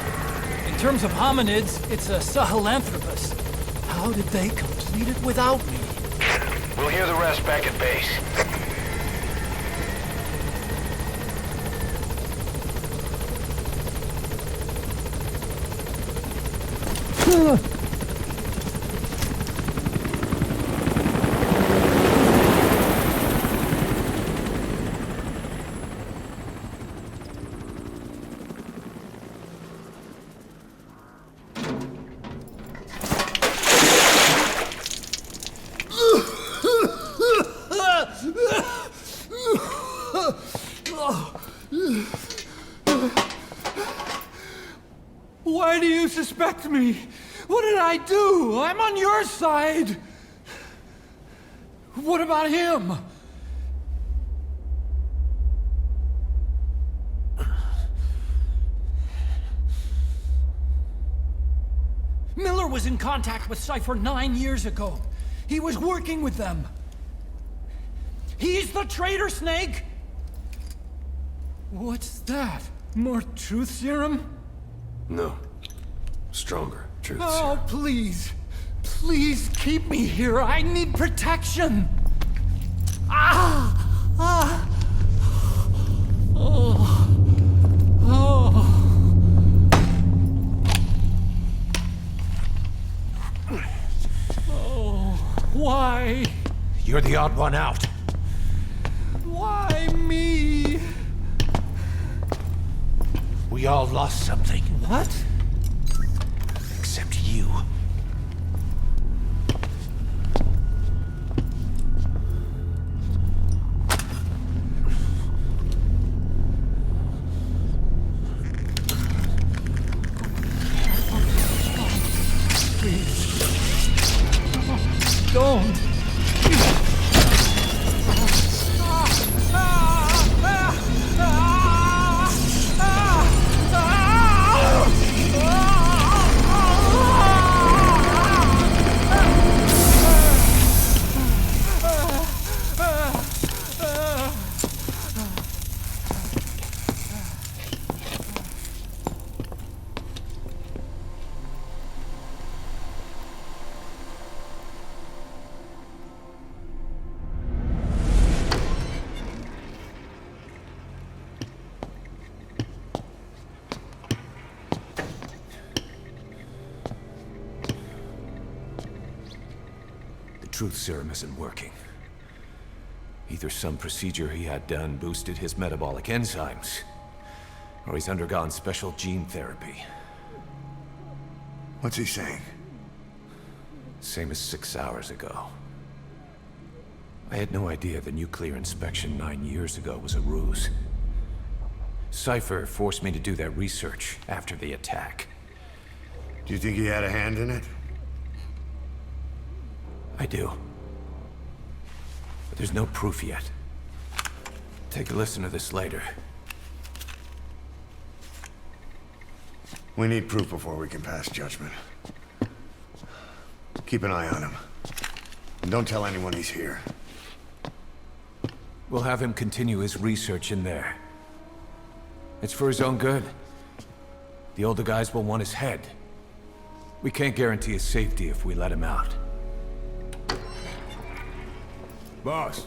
In terms of hominids, it's a Sahelanthropus. How did they complete it without me? We'll hear the rest back at base. Why do you suspect me? What did I do? I'm on your side. What about him? Miller was in contact with Cypher 9 years ago. He was working with them. He's the traitor, Snake! What's that? More truth serum? No. Stronger truth serum. Oh, please. Please keep me here. I need protection. Ah! Ah! Oh. Oh. Oh. Why? You're the odd one out. Why me? We all lost something. What? Except you. Please. Don't. Truth serum isn't working. Either some procedure he had done boosted his metabolic enzymes, or he's undergone special gene therapy. What's he saying? Same as 6 hours ago. I had no idea the nuclear inspection 9 years ago was a ruse. Cypher forced me to do that research after the attack. Do you think he had a hand in it? I do. But there's no proof yet. Take a listen to this later. We need proof before we can pass judgment. Keep an eye on him. And don't tell anyone he's here. We'll have him continue his research in there. It's for his own good. The older guys will want his head. We can't guarantee his safety if we let him out. Boss.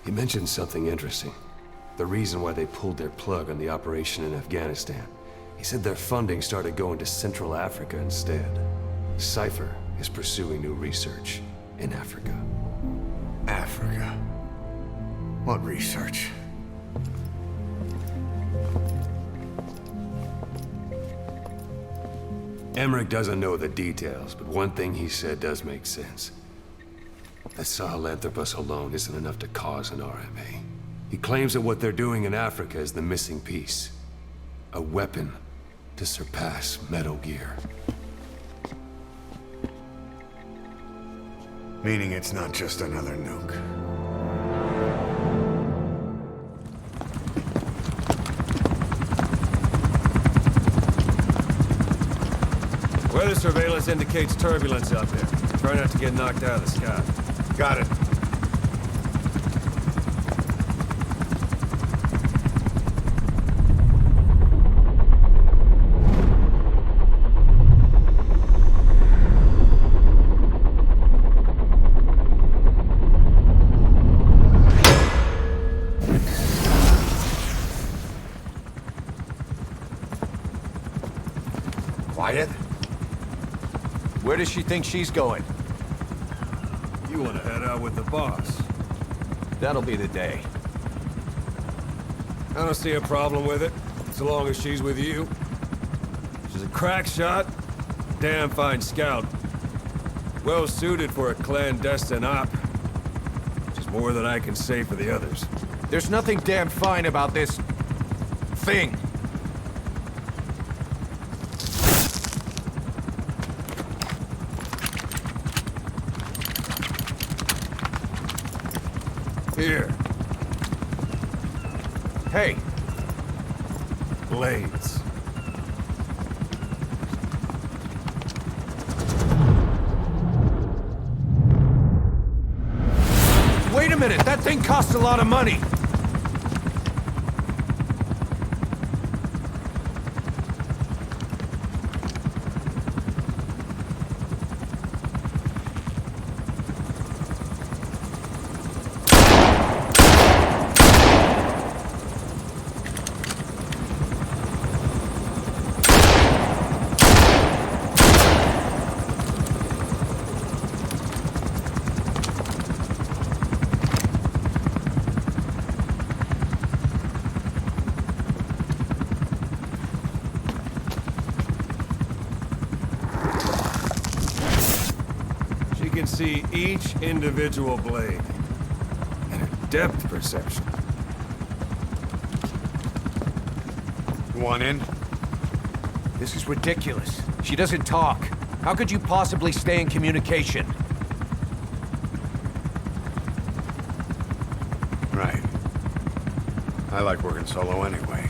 He mentioned something interesting. The reason why they pulled their plug on the operation in Afghanistan. He said their funding started going to Central Africa instead. Cypher is pursuing new research in Africa. Africa? What research? Emmerich doesn't know the details, but one thing he said does make sense. That Sahelanthropus alone isn't enough to cause an RMA. He claims that what they're doing in Africa is the missing piece. A weapon to surpass Metal Gear. Meaning it's not just another nuke. Weather surveillance indicates turbulence out there. Try not to get knocked out of the sky. Got it. Quiet? Where does she think she's going? You want to head out with the boss? That'll be the day. I don't see a problem with it, so long as she's with you. She's a crack shot, damn fine scout. Well suited for a clandestine op. Which is more than I can say for the others. There's nothing damn fine about this... thing. Here. Hey. Blades. Wait a minute, that thing costs a lot of money. See each individual blade and a depth perception. You want in? This is ridiculous. She doesn't talk. How could you possibly stay in communication? Right. I like working solo anyway.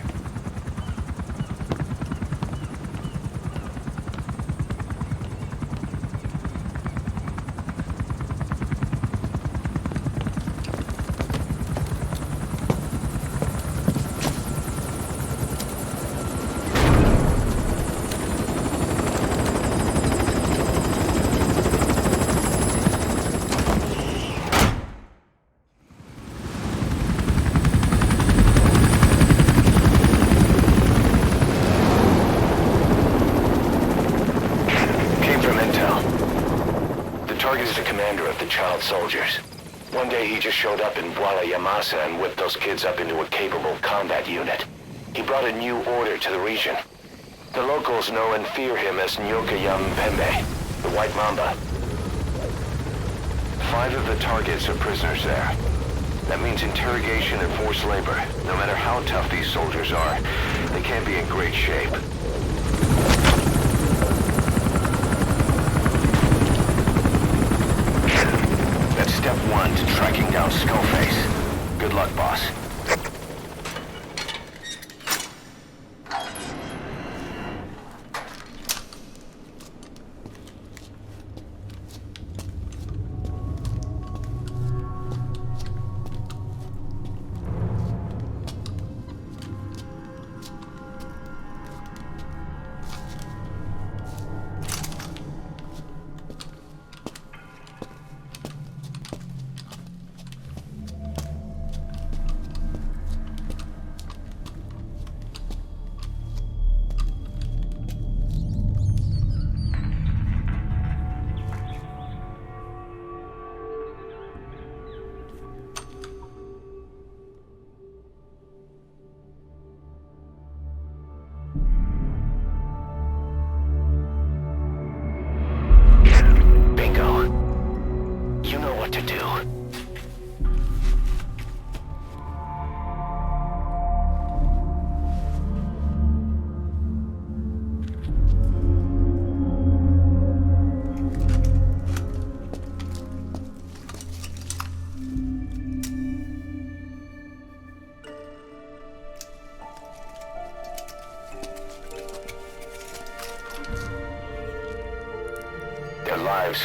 Soldiers. One day he just showed up in Bwala Yamasa and whipped those kids up into a capable combat unit. He brought a new order to the region. The locals know and fear him as Nyoka Yampembe, the White Mamba. 5 of the targets are prisoners there. That means interrogation and forced labor. No matter how tough these soldiers are, they can't be in great shape. That's step 1 to tracking down Skullface. Good luck, boss.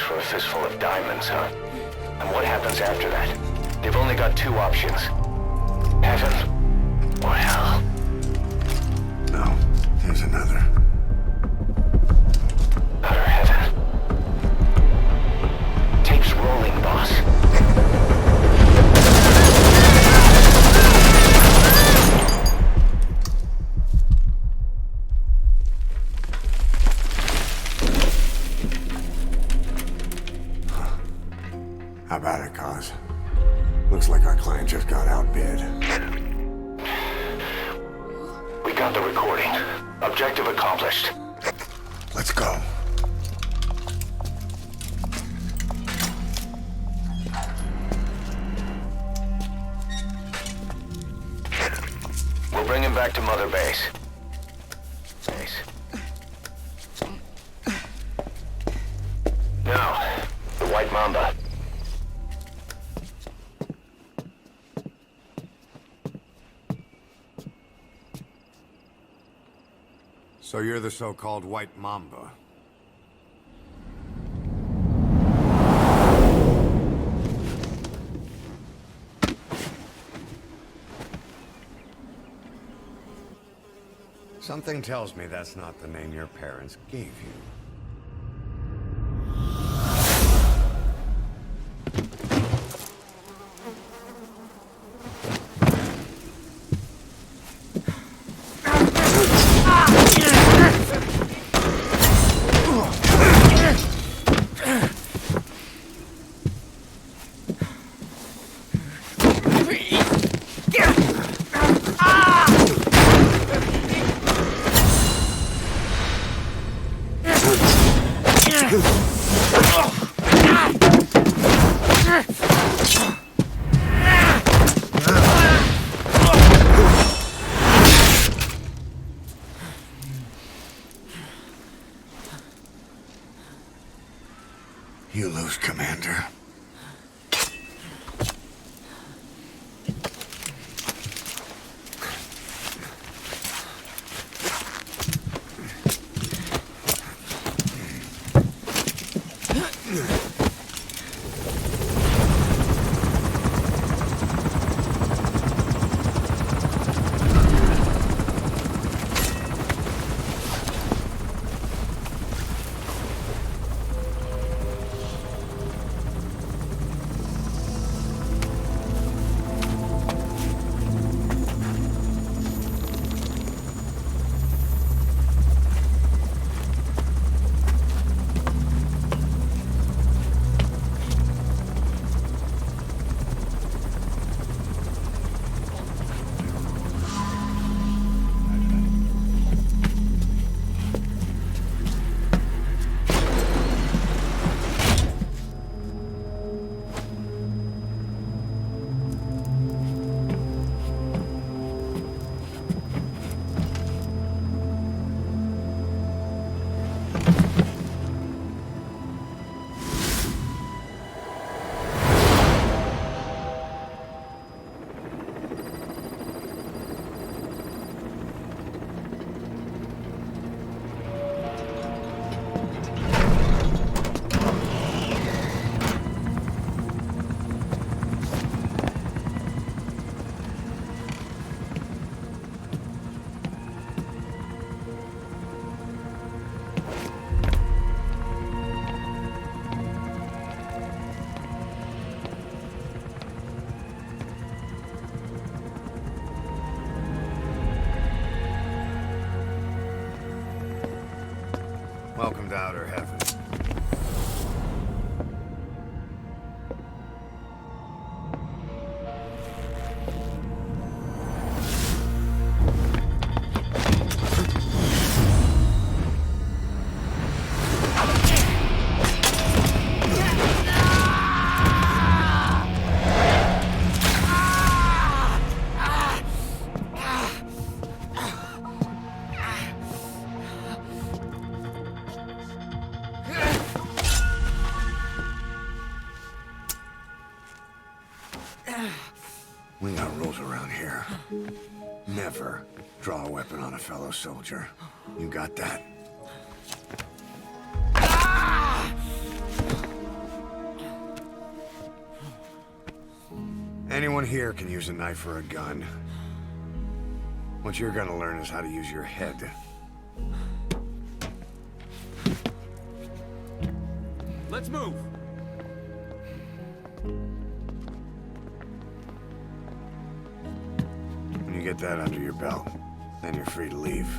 For a fistful of diamonds, huh? And what happens after that? They've only got 2 options. Heaven or hell. No, there's another. Utter heaven. Tape's rolling, boss. How about it, Cos? Looks like our client just got outbid. We got the recording. Objective accomplished. Let's go. We'll bring him back to Mother Base. Now, the White Mamba. So you're the so-called White Mamba. Something tells me that's not the name your parents gave you. You lose, Commander. Welcome to Outer Heaven. We got rules around here. Never draw a weapon on a fellow soldier. You got that? Anyone here can use a knife or a gun. What you're gonna learn is how to use your head. Let's move! When you get that under your belt, then you're free to leave.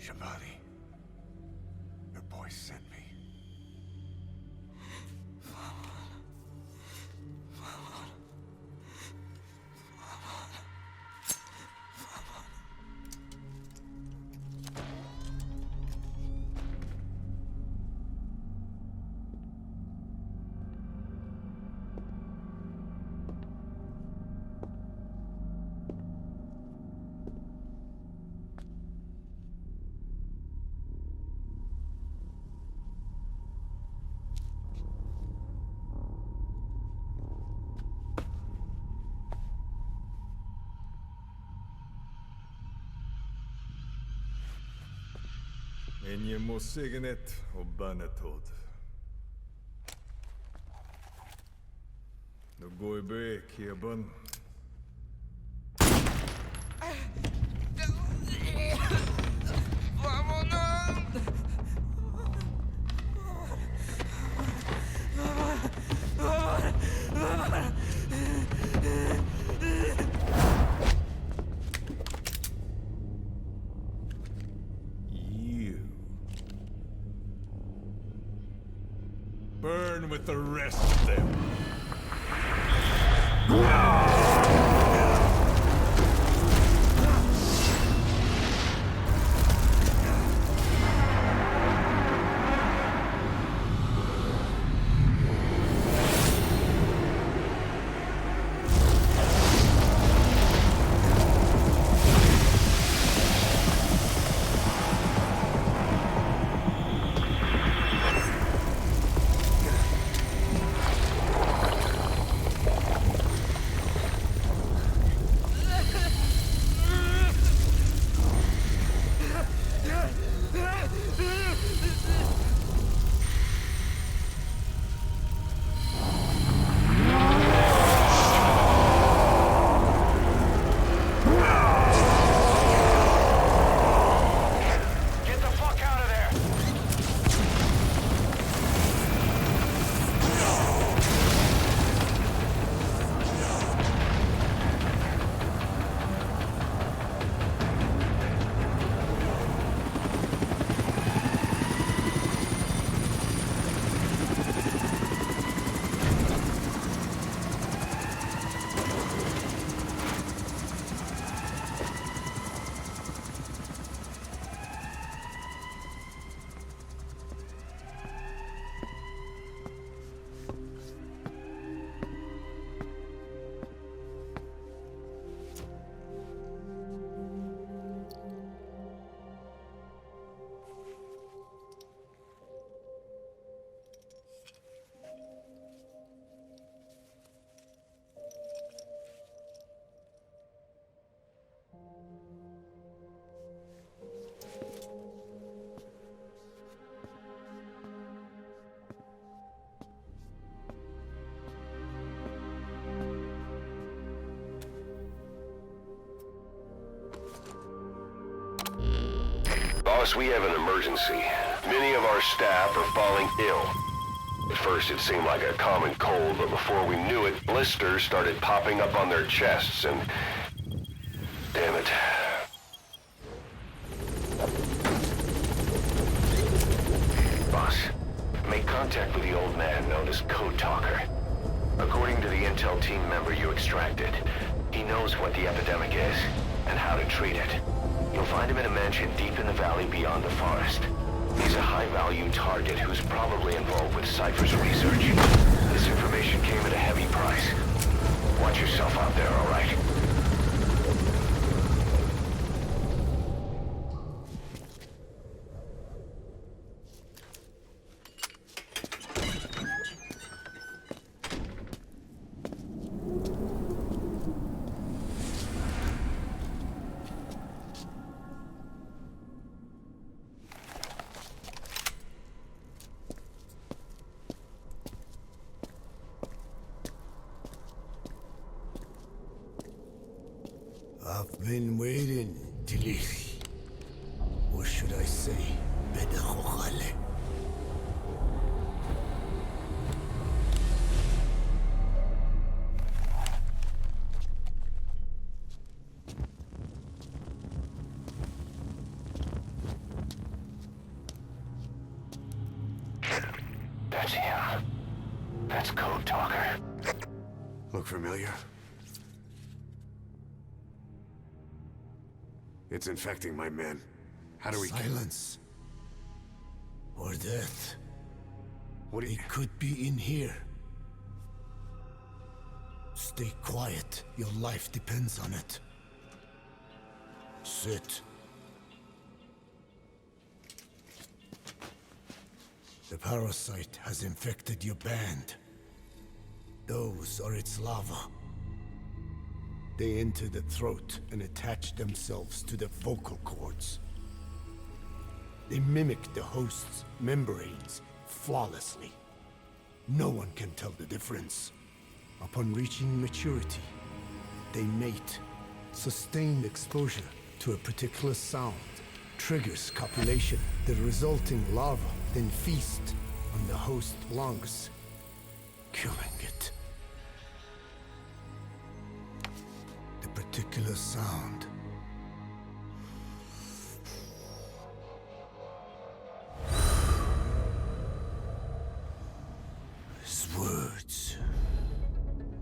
Shabani, your boy sent me. Enje må signet og banetod. Nå går jeg bek i bunn. Burn with the rest of them. Boss, we have an emergency. Many of our staff are falling ill. At first it seemed like a common cold, but before we knew it, blisters started popping up on their chests and... Damn it. Boss, make contact with the old man known as Code Talker. According to the intel team member you extracted, he knows what the epidemic is and how to treat it. You'll find him in a mansion deep in the valley beyond the forest. He's a high-value target who's probably involved with Cypher's research. This information came at a heavy price. Watch yourself out there, all right? I've been waiting, Tilly. Or should I say, Bedahokhale. That's him. That's Code Talker. Look familiar? It's infecting my men. How do we Silence. Or death. What do you... It could be in here. Stay quiet. Your life depends on it. Sit. The parasite has infected your band. Those are its larvae. They enter the throat and attach themselves to the vocal cords. They mimic the host's membranes flawlessly. No one can tell the difference. Upon reaching maturity, they mate. Sustained exposure to a particular sound triggers copulation. The resulting larva then feast on the host lungs, killing it. The particular sound is words.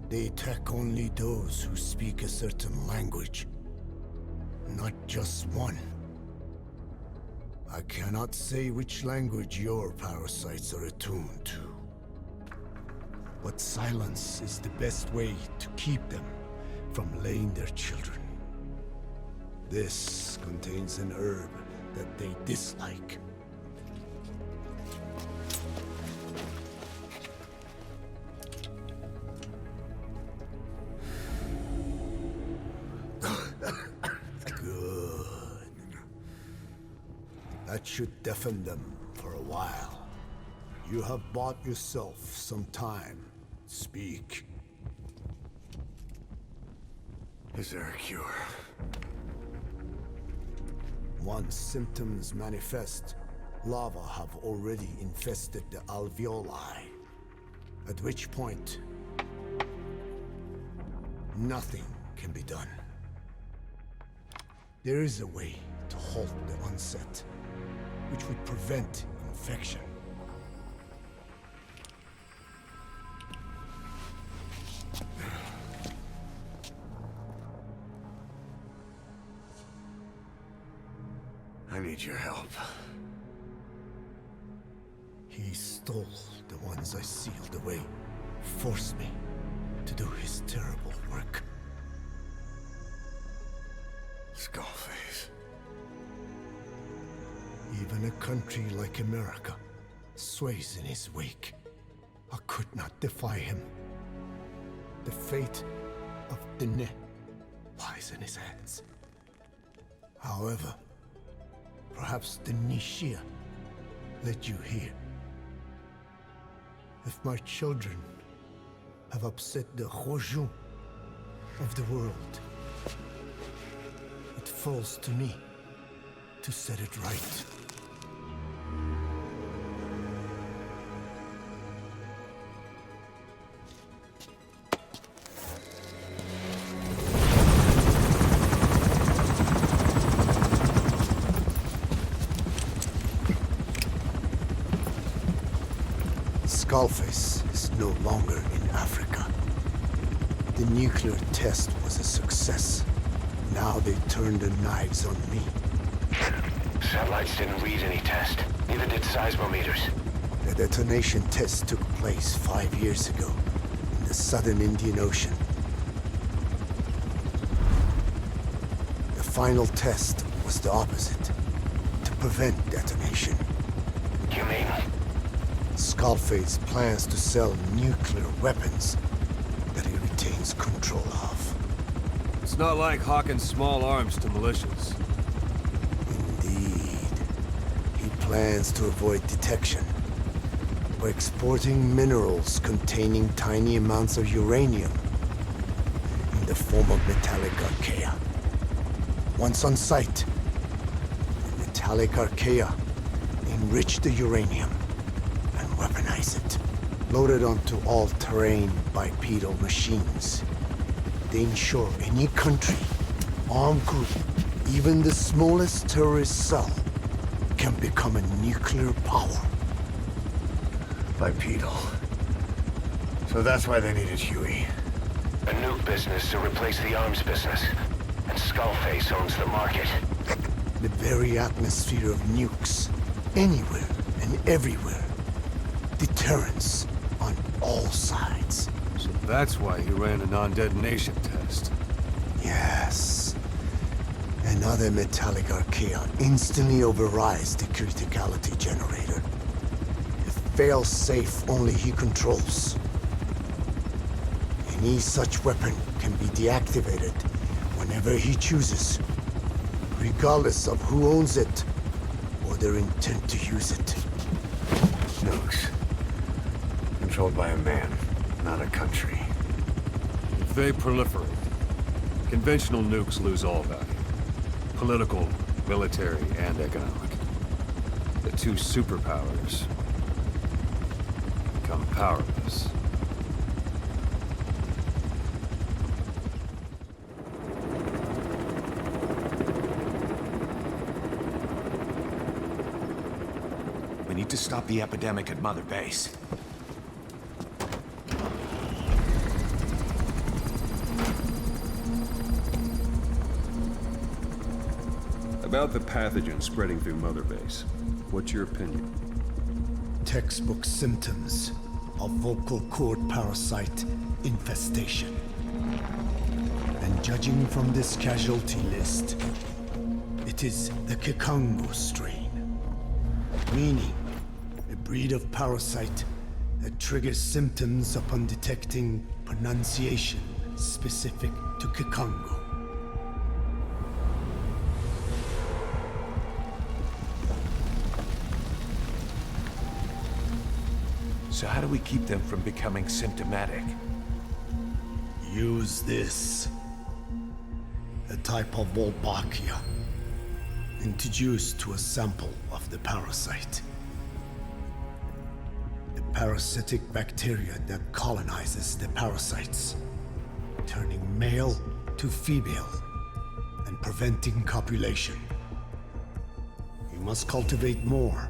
They attack only those who speak a certain language, not just one. I cannot say which language your parasites are attuned to. But silence is the best way to keep them from laying their children. This contains an herb that they dislike. Good. That should deafen them for a while. You have bought yourself some time. Speak. Is there a cure? Once symptoms manifest, larvae have already infested the alveoli. At which point, nothing can be done. There is a way to halt the onset, which would prevent infection. I need your help. He stole the ones I sealed away, forced me to do his terrible work. Skullface. Even a country like America sways in his wake. I could not defy him. The fate of Donna lies in his hands. However, perhaps the Nishia led you here. If my children have upset the Hojun of the world, it falls to me to set it right. Skullface is no longer in Africa. The nuclear test was a success. Now they turned their knives on me. Satellites didn't read any test. Neither did seismometers. The detonation test took place 5 years ago in the southern Indian Ocean. The final test was the opposite, to prevent detonation. You mean? Skullface plans to sell nuclear weapons that he retains control of. It's not like hawking small arms to militias. Indeed. He plans to avoid detection by exporting minerals containing tiny amounts of uranium in the form of metallic archaea. Once on site, the metallic archaea enrich the uranium and weaponize it. Loaded onto all-terrain bipedal machines. They ensure any country, armed group, even the smallest terrorist cell, can become a nuclear power. Bipedal. So that's why they needed Huey. A nuke business to replace the arms business. And Skullface owns the market. The very atmosphere of nukes, anywhere and everywhere. Deterrence on all sides. So that's why he ran a non-detonation test. Yes. Another metallic archaea instantly overrides the criticality generator. A fail-safe only he controls. Any such weapon can be deactivated whenever he chooses, regardless of who owns it or their intent to use it. Nukes. Controlled by a man, not a country. If they proliferate, conventional nukes lose all value. Political, military, and economic. The two superpowers become powerless. We need to stop the epidemic at Mother Base. About the pathogen spreading through Mother Base, what's your opinion? Textbook symptoms of vocal cord parasite infestation. And judging from this casualty list, it is the Kikango strain. Meaning, a breed of parasite that triggers symptoms upon detecting pronunciation specific to Kikango. So how do we keep them from becoming symptomatic? Use this. A type of Wolbachia. Introduced to a sample of the parasite. The parasitic bacteria that colonizes the parasites, turning male to female and preventing copulation. You must cultivate more.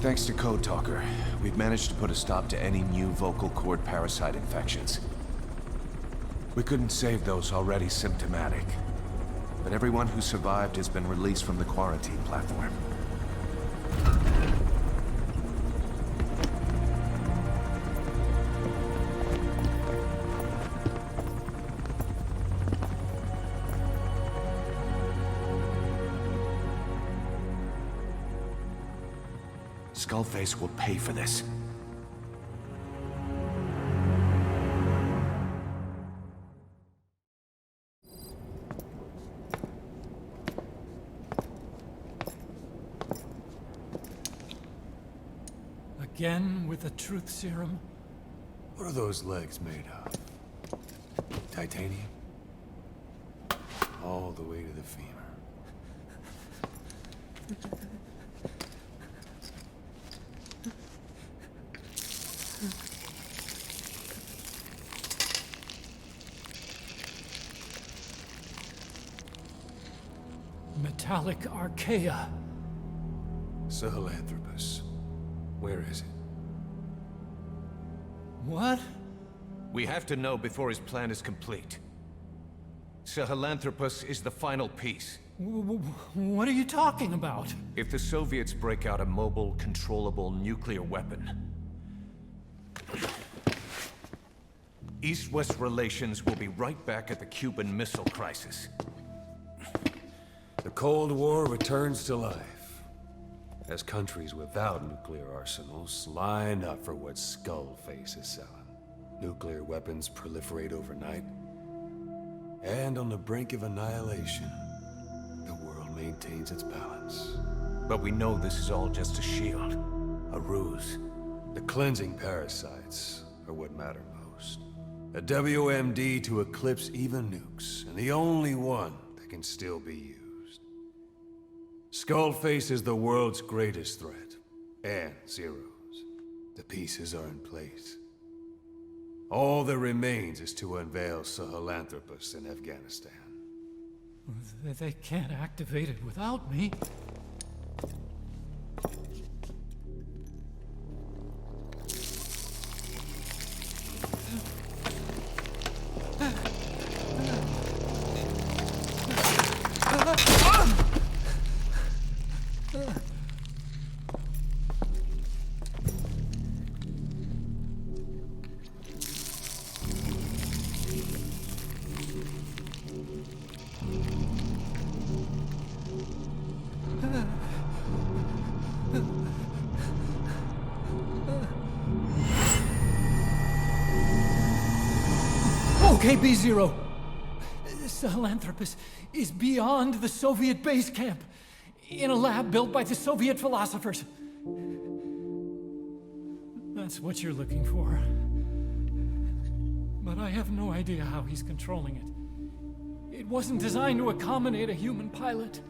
Thanks to Code Talker, we've managed to put a stop to any new vocal cord parasite infections. We couldn't save those already symptomatic, but everyone who survived has been released from the quarantine platform. Skullface will pay for this. Again with the truth serum? What are those legs made of? Titanium? All the way to the femur. Metallic archaea. Sahelanthropus. Where is it? What? We have to know before his plan is complete. Sahelanthropus is the final piece. What are you talking about? If the Soviets break out a mobile, controllable nuclear weapon, East-West relations will be right back at the Cuban Missile Crisis. The Cold War returns to life as countries without nuclear arsenals line up for what Skullface is selling. Nuclear weapons proliferate overnight, and on the brink of annihilation, the world maintains its balance. But we know this is all just a shield, a ruse. The cleansing parasites are what matter most. A WMD to eclipse even nukes, and the only one that can still be used. Skullface is the world's greatest threat, and Zero's. The pieces are in place. All that remains is to unveil Sahelanthropus in Afghanistan. They can't activate it without me. Okay, B-Zero. Sahelanthropus is beyond the Soviet base camp, in a lab built by the Soviet philosophers. That's what you're looking for. But I have no idea how he's controlling it. It wasn't designed to accommodate a human pilot.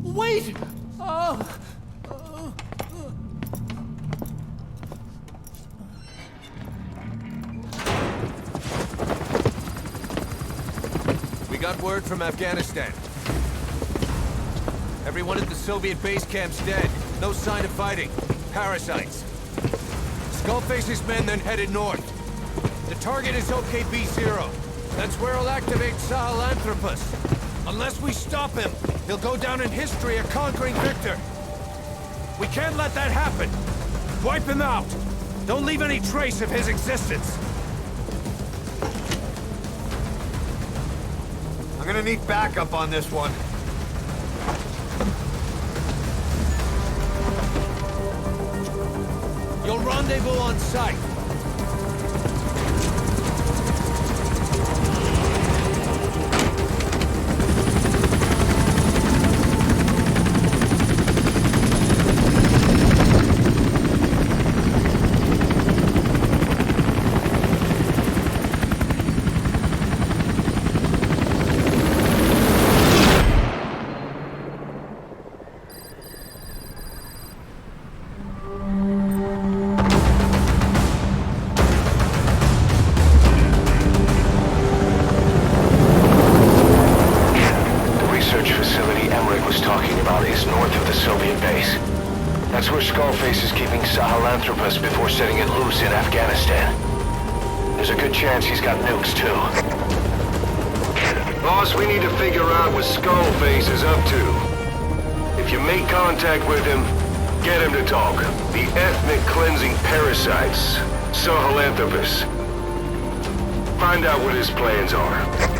Wait! We got word from Afghanistan. Everyone at the Soviet base camp's dead. No sign of fighting. Parasites. Skullface's men then headed north. The target is OKB-0. That's where he'll activate Sahelanthropus. Unless we stop him, he'll go down in history a conquering victor. We can't let that happen. Wipe him out. Don't leave any trace of his existence. I'm gonna need backup on this one. You'll rendezvous on site. Sahelanthropus before setting it loose in Afghanistan. There's a good chance he's got nukes, too. Boss, we need to figure out what Skullface is up to. If you make contact with him, get him to talk. The ethnic cleansing parasites, Sahelanthropus. Find out what his plans are.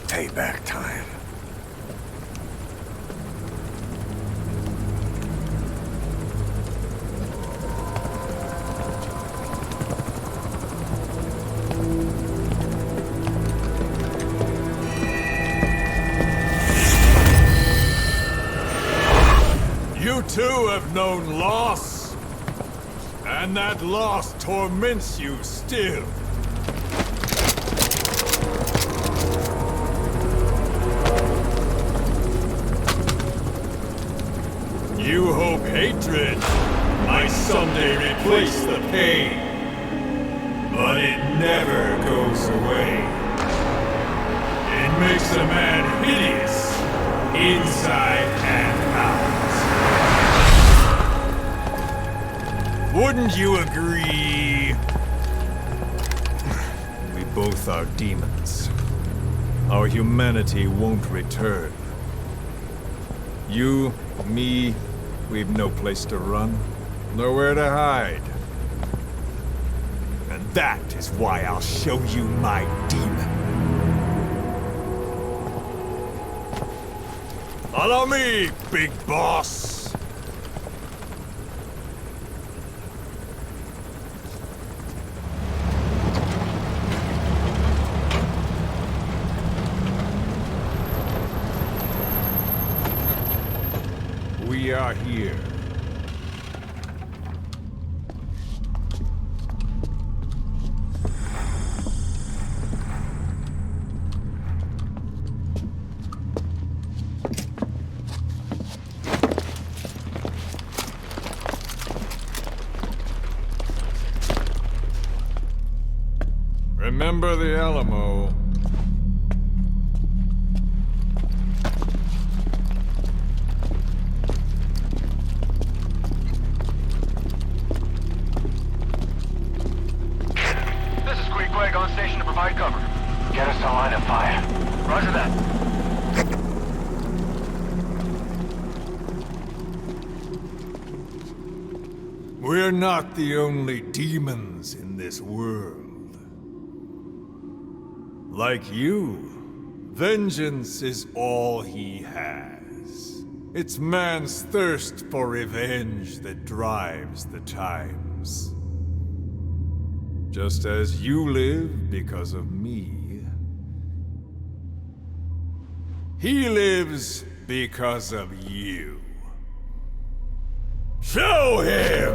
Payback time. You too have known loss, and that loss torments you still. You hope hatred might someday replace the pain, but it never goes away. It makes a man hideous, inside and out. Wouldn't you agree? We both are demons. Our humanity won't return. You, me, we've no place to run, nowhere to hide. And that is why I'll show you my demon. Follow me, big boss! We are here. Remember the Alamo. On station to provide cover. Get us a line of fire. Roger that. We're not the only demons in this world. Like you, vengeance is all he has. It's man's thirst for revenge that drives the times. Just as you live because of me, he lives because of you. Show him!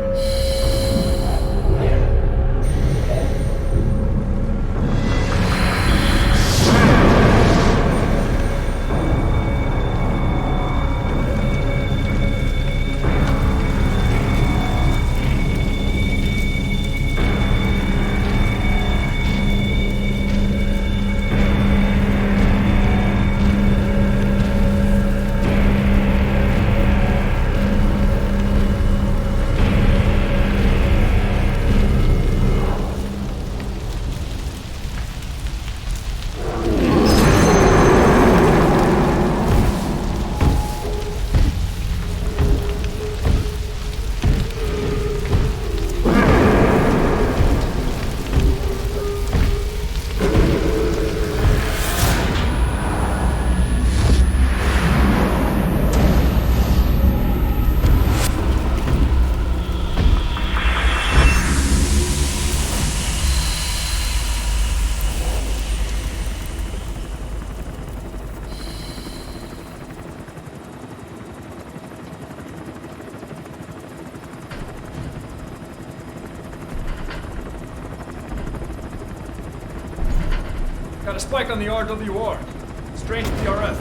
Got a spike on the RWR. Strange PRF.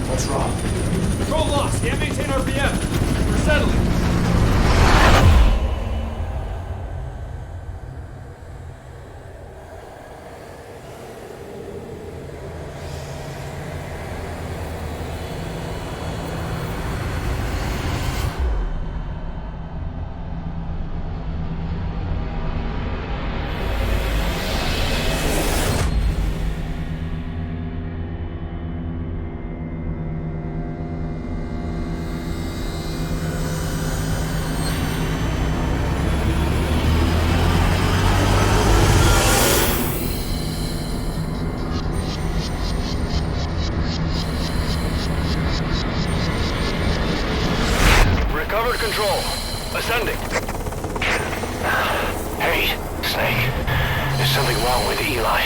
What's wrong? Control lost. Can't maintain RPM. We're settling. Control. Ascending. Hey, Snake. There's something wrong with Eli.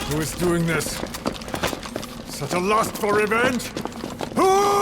Who is doing this? Such a lust for revenge? Who?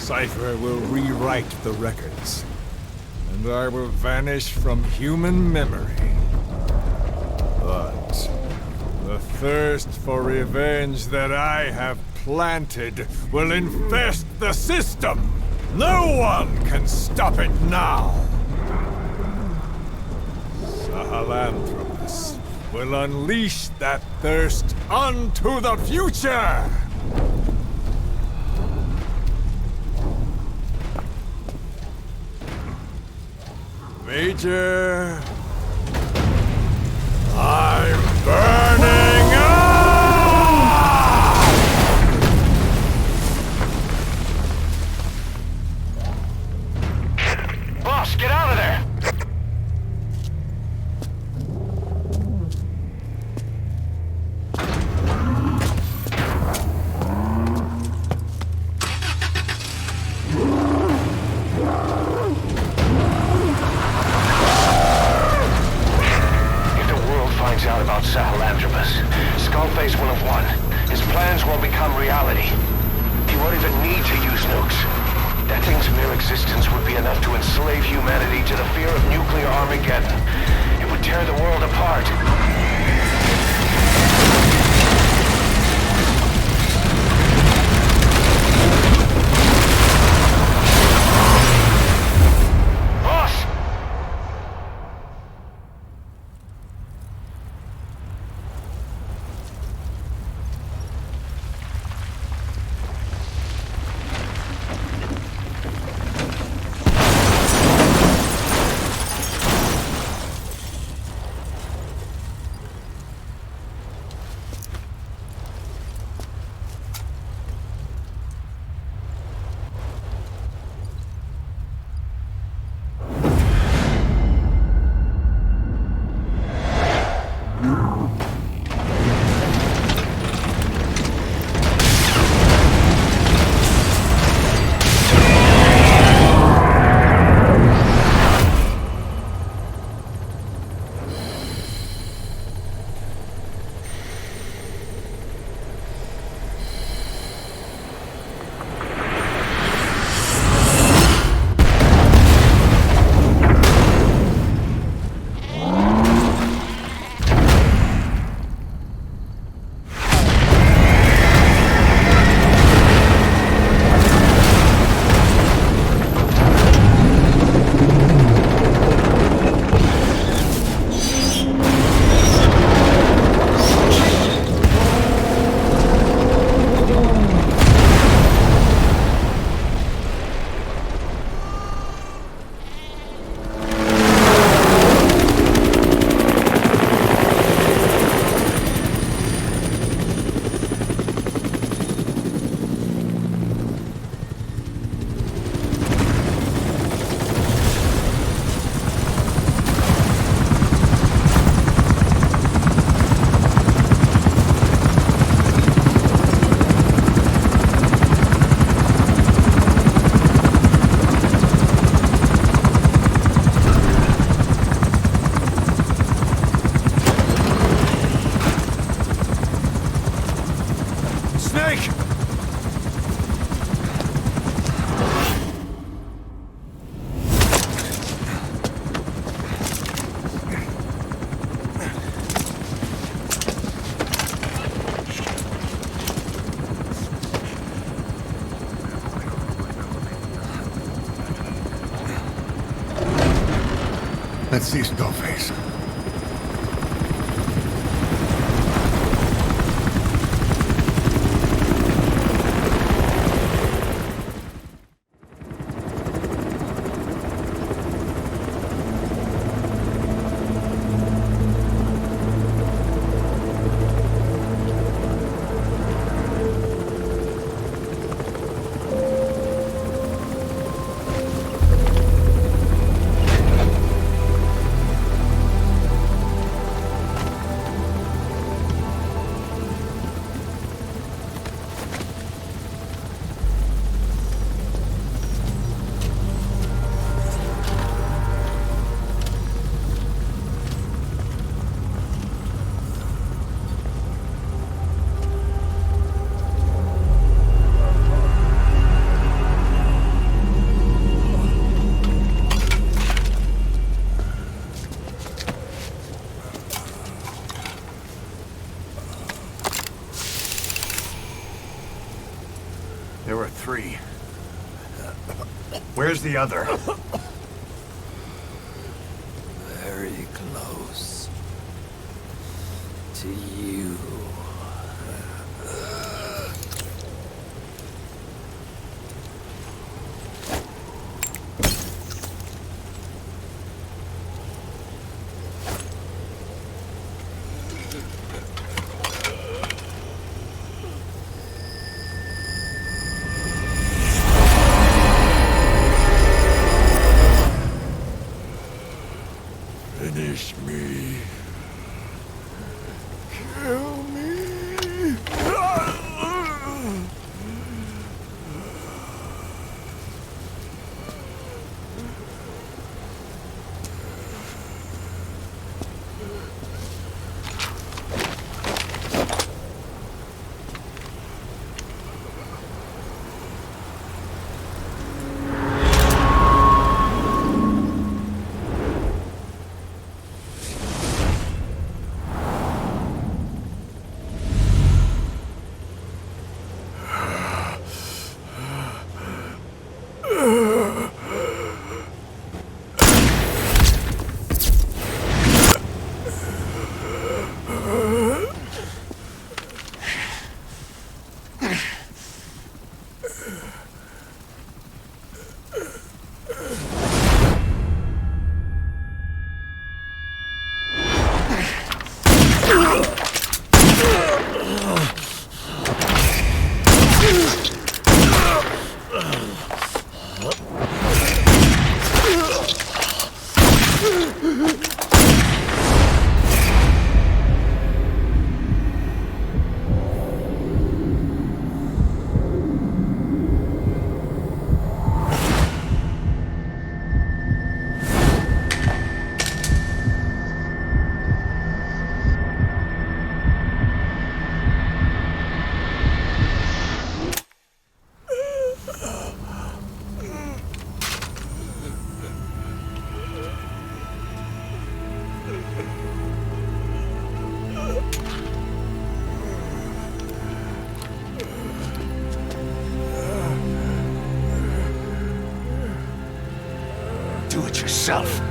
cipher will rewrite the records, and I will vanish from human memory. But the thirst for revenge that I have planted will infest the system. No one can stop it now. Sahelanthropus will unleash that thirst unto the future! Major... I'm burning up! Boss, get out of there! Out about Sahelanthropus, Skullface will have won. His plans will become reality. He won't even need to use nukes. That thing's mere existence would be enough to enslave humanity to the fear of nuclear Armageddon. It would tear the world apart. Let's see Skullface. There were 3. Where's the other? Very close to you. Finish me. Kill me. Do it yourself.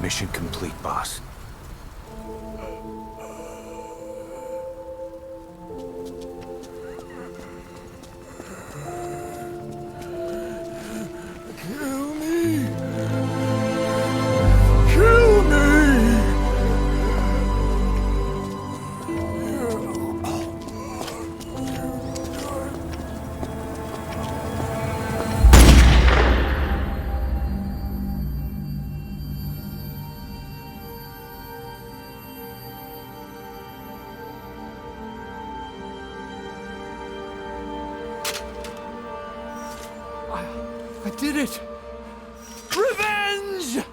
Mission complete, boss. Kill me! Kill me! I did it! Revenge!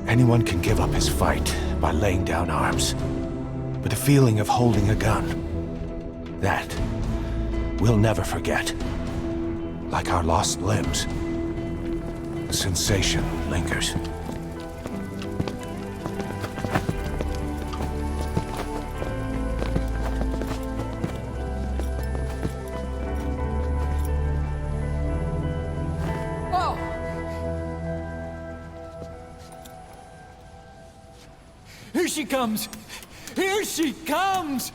Anyone can give up his fight by laying down arms. But the feeling of holding a gun, that we'll never forget. Like our lost limbs, the sensation lingers. Here she comes! Here she comes!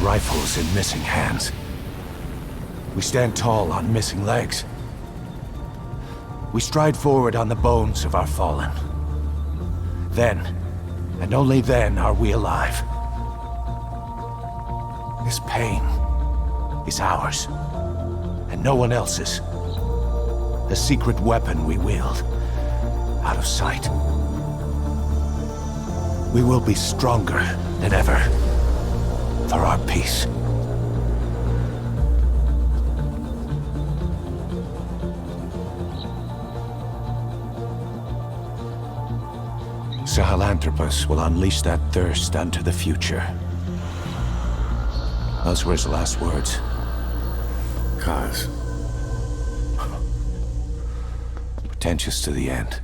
Rifles in missing hands. We stand tall on missing legs. We stride forward on the bones of our fallen. Then, and only then, are we alive. This pain is ours, and no one else's. A secret weapon we wield, out of sight. We will be stronger than ever. For our peace. Sahelanthropus will unleash that thirst unto the future. Those were his last words. Kaz. Pretentious to the end.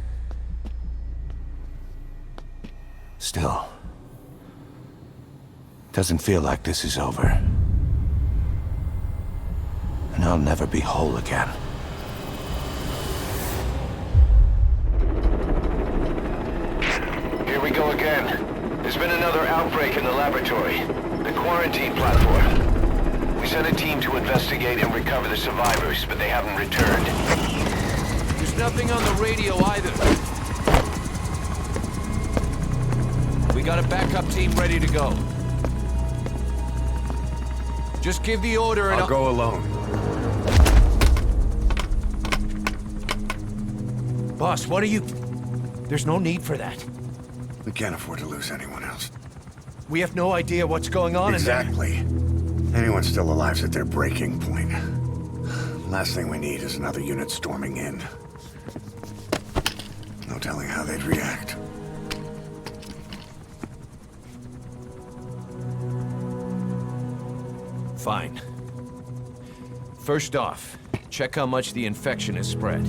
Still. Doesn't feel like this is over. And I'll never be whole again. Here we go again. There's been another outbreak in the laboratory. The quarantine platform. We sent a team to investigate and recover the survivors, but they haven't returned. There's nothing on the radio either. We got a backup team ready to go. Just give the order and I'll go alone. Boss, what are you... There's no need for that. We can't afford to lose anyone else. We have no idea what's going on Exactly. Anyone still alive's at their breaking point. Last thing we need is another unit storming in. No telling how they'd react. Fine. First off, check how much the infection has spread.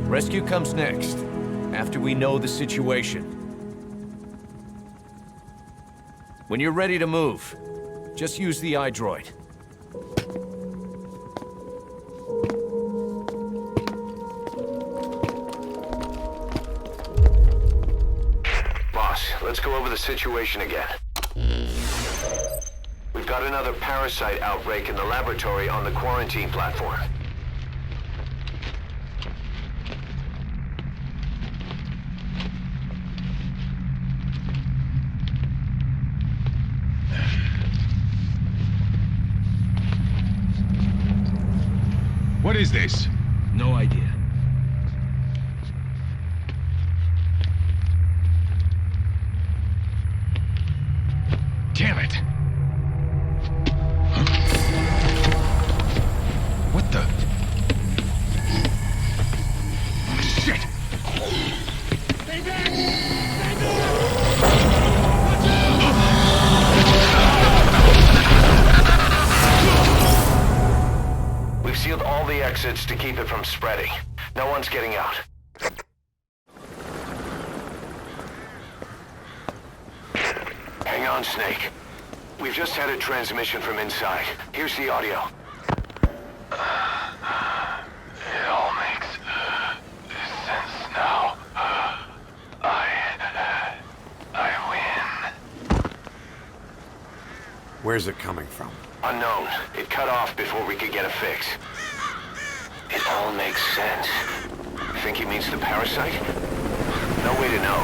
Rescue comes next, after we know the situation. When you're ready to move, just use the iDroid. Boss, let's go over the situation again. We've got another parasite outbreak in the laboratory on the quarantine platform. What is this? No idea. Damn it! What the? sealed all the exits to keep it from spreading. No one's getting out. Hang on, Snake. We've just had a transmission from inside. Here's the audio. It all makes sense now. I win. Where's it coming from? Unknown. It cut off before we could get a fix. It all makes sense. Think he means the parasite? No way to know.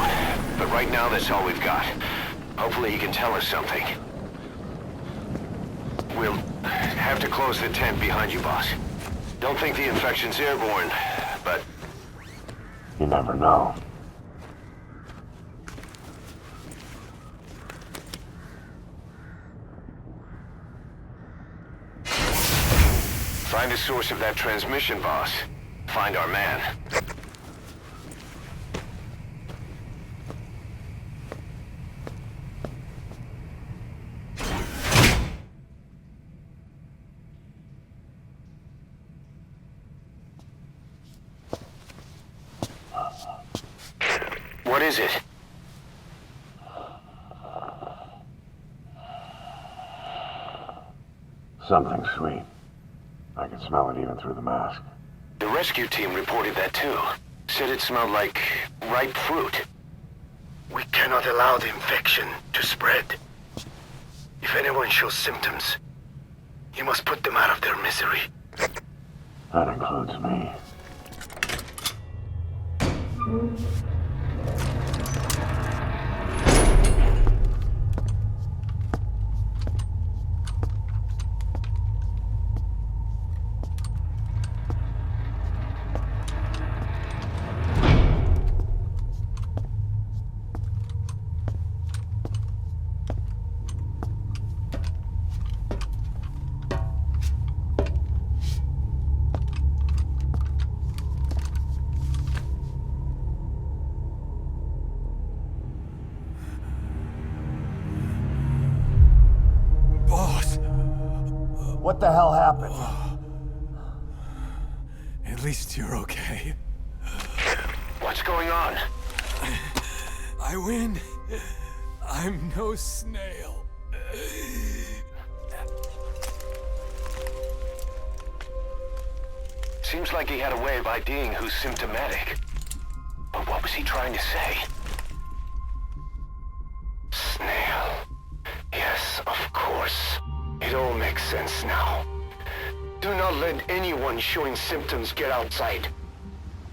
But right now, that's all we've got. Hopefully he can tell us something. We'll have to close the tent behind you, boss. Don't think the infection's airborne, but... You never know. Find the source of that transmission, boss. Find our man. What is it? Something sweet. I can smell it even through the mask. The rescue team reported that too. Said it smelled like ripe fruit. We cannot allow the infection to spread. If anyone shows symptoms, you must put them out of their misery. That includes me. What the hell happened? At least you're okay. What's going on? I win. I'm no snail. Seems like he had a way of IDing who's symptomatic. But what was he trying to say? Snail. Yes, of course. It all makes sense now. Do not let anyone showing symptoms get outside.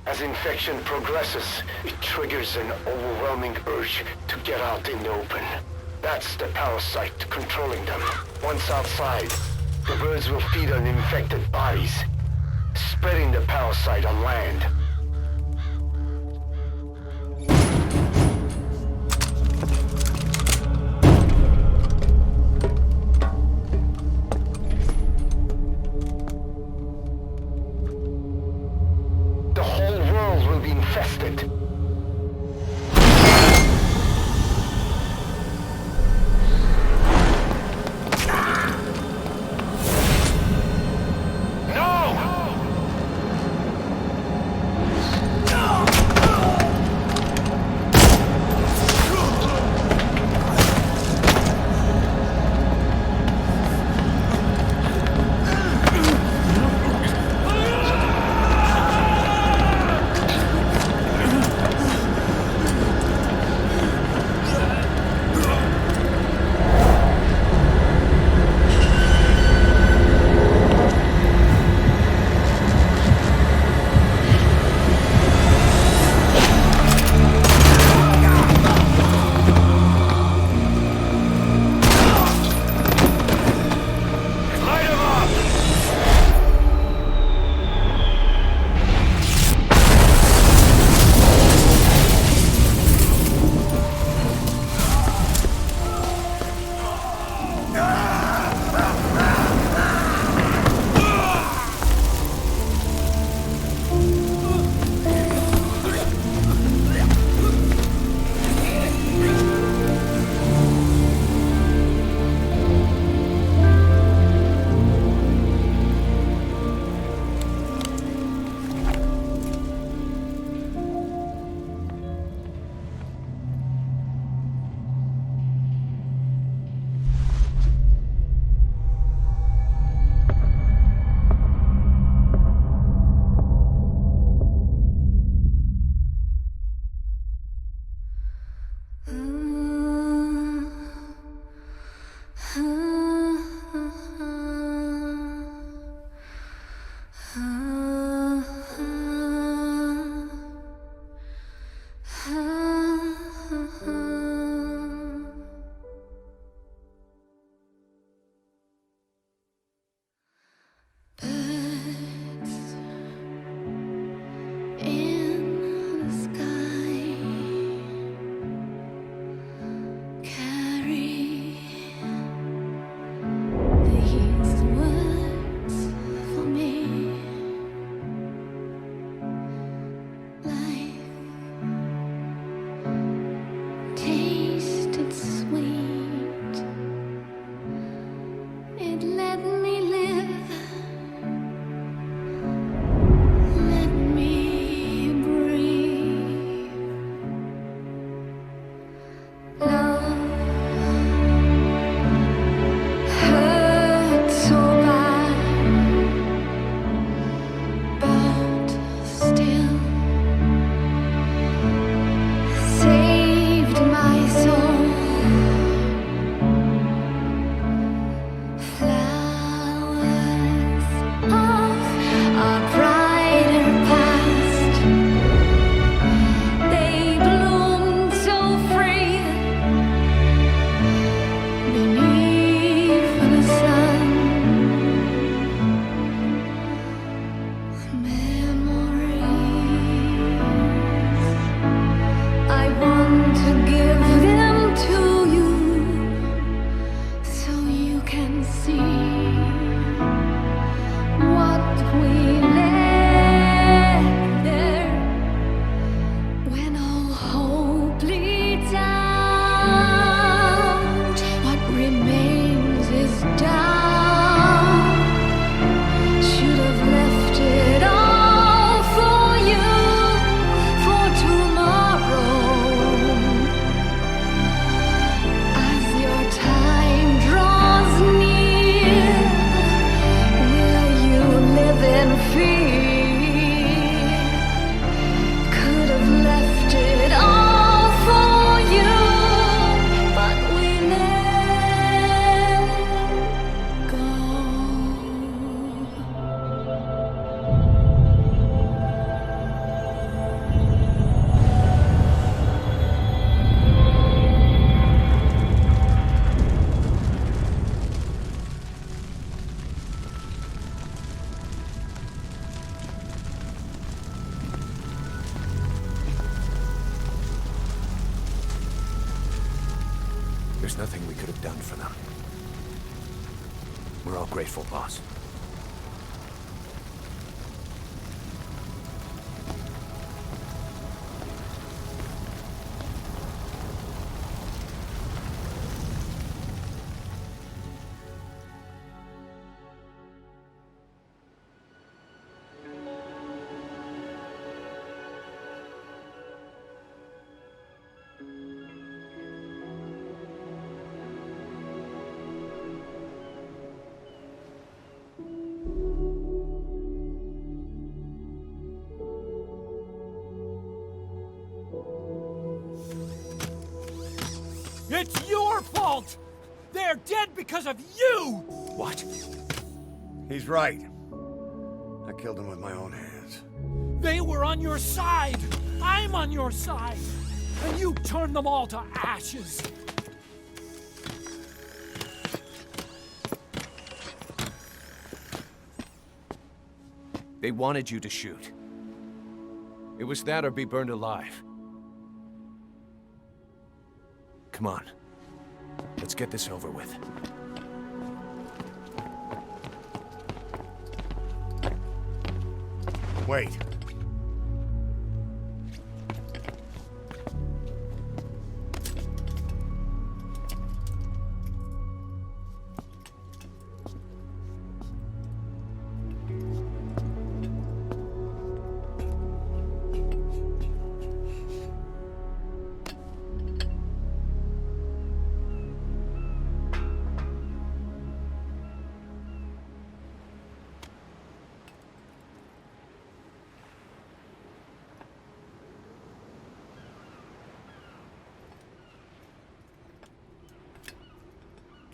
As infection progresses, it triggers an overwhelming urge to get out in the open. That's the parasite controlling them. Once outside, the birds will feed on infected bodies, spreading the parasite on land. The whole world will be infested. There's nothing we could have done for them. We're all grateful, boss. It's your fault! They're dead because of you! What? He's right. I killed him with my own hands. They were on your side! I'm on your side! And you turned them all to ashes! They wanted you to shoot. It was that or be burned alive. Come on. Let's get this over with. Wait.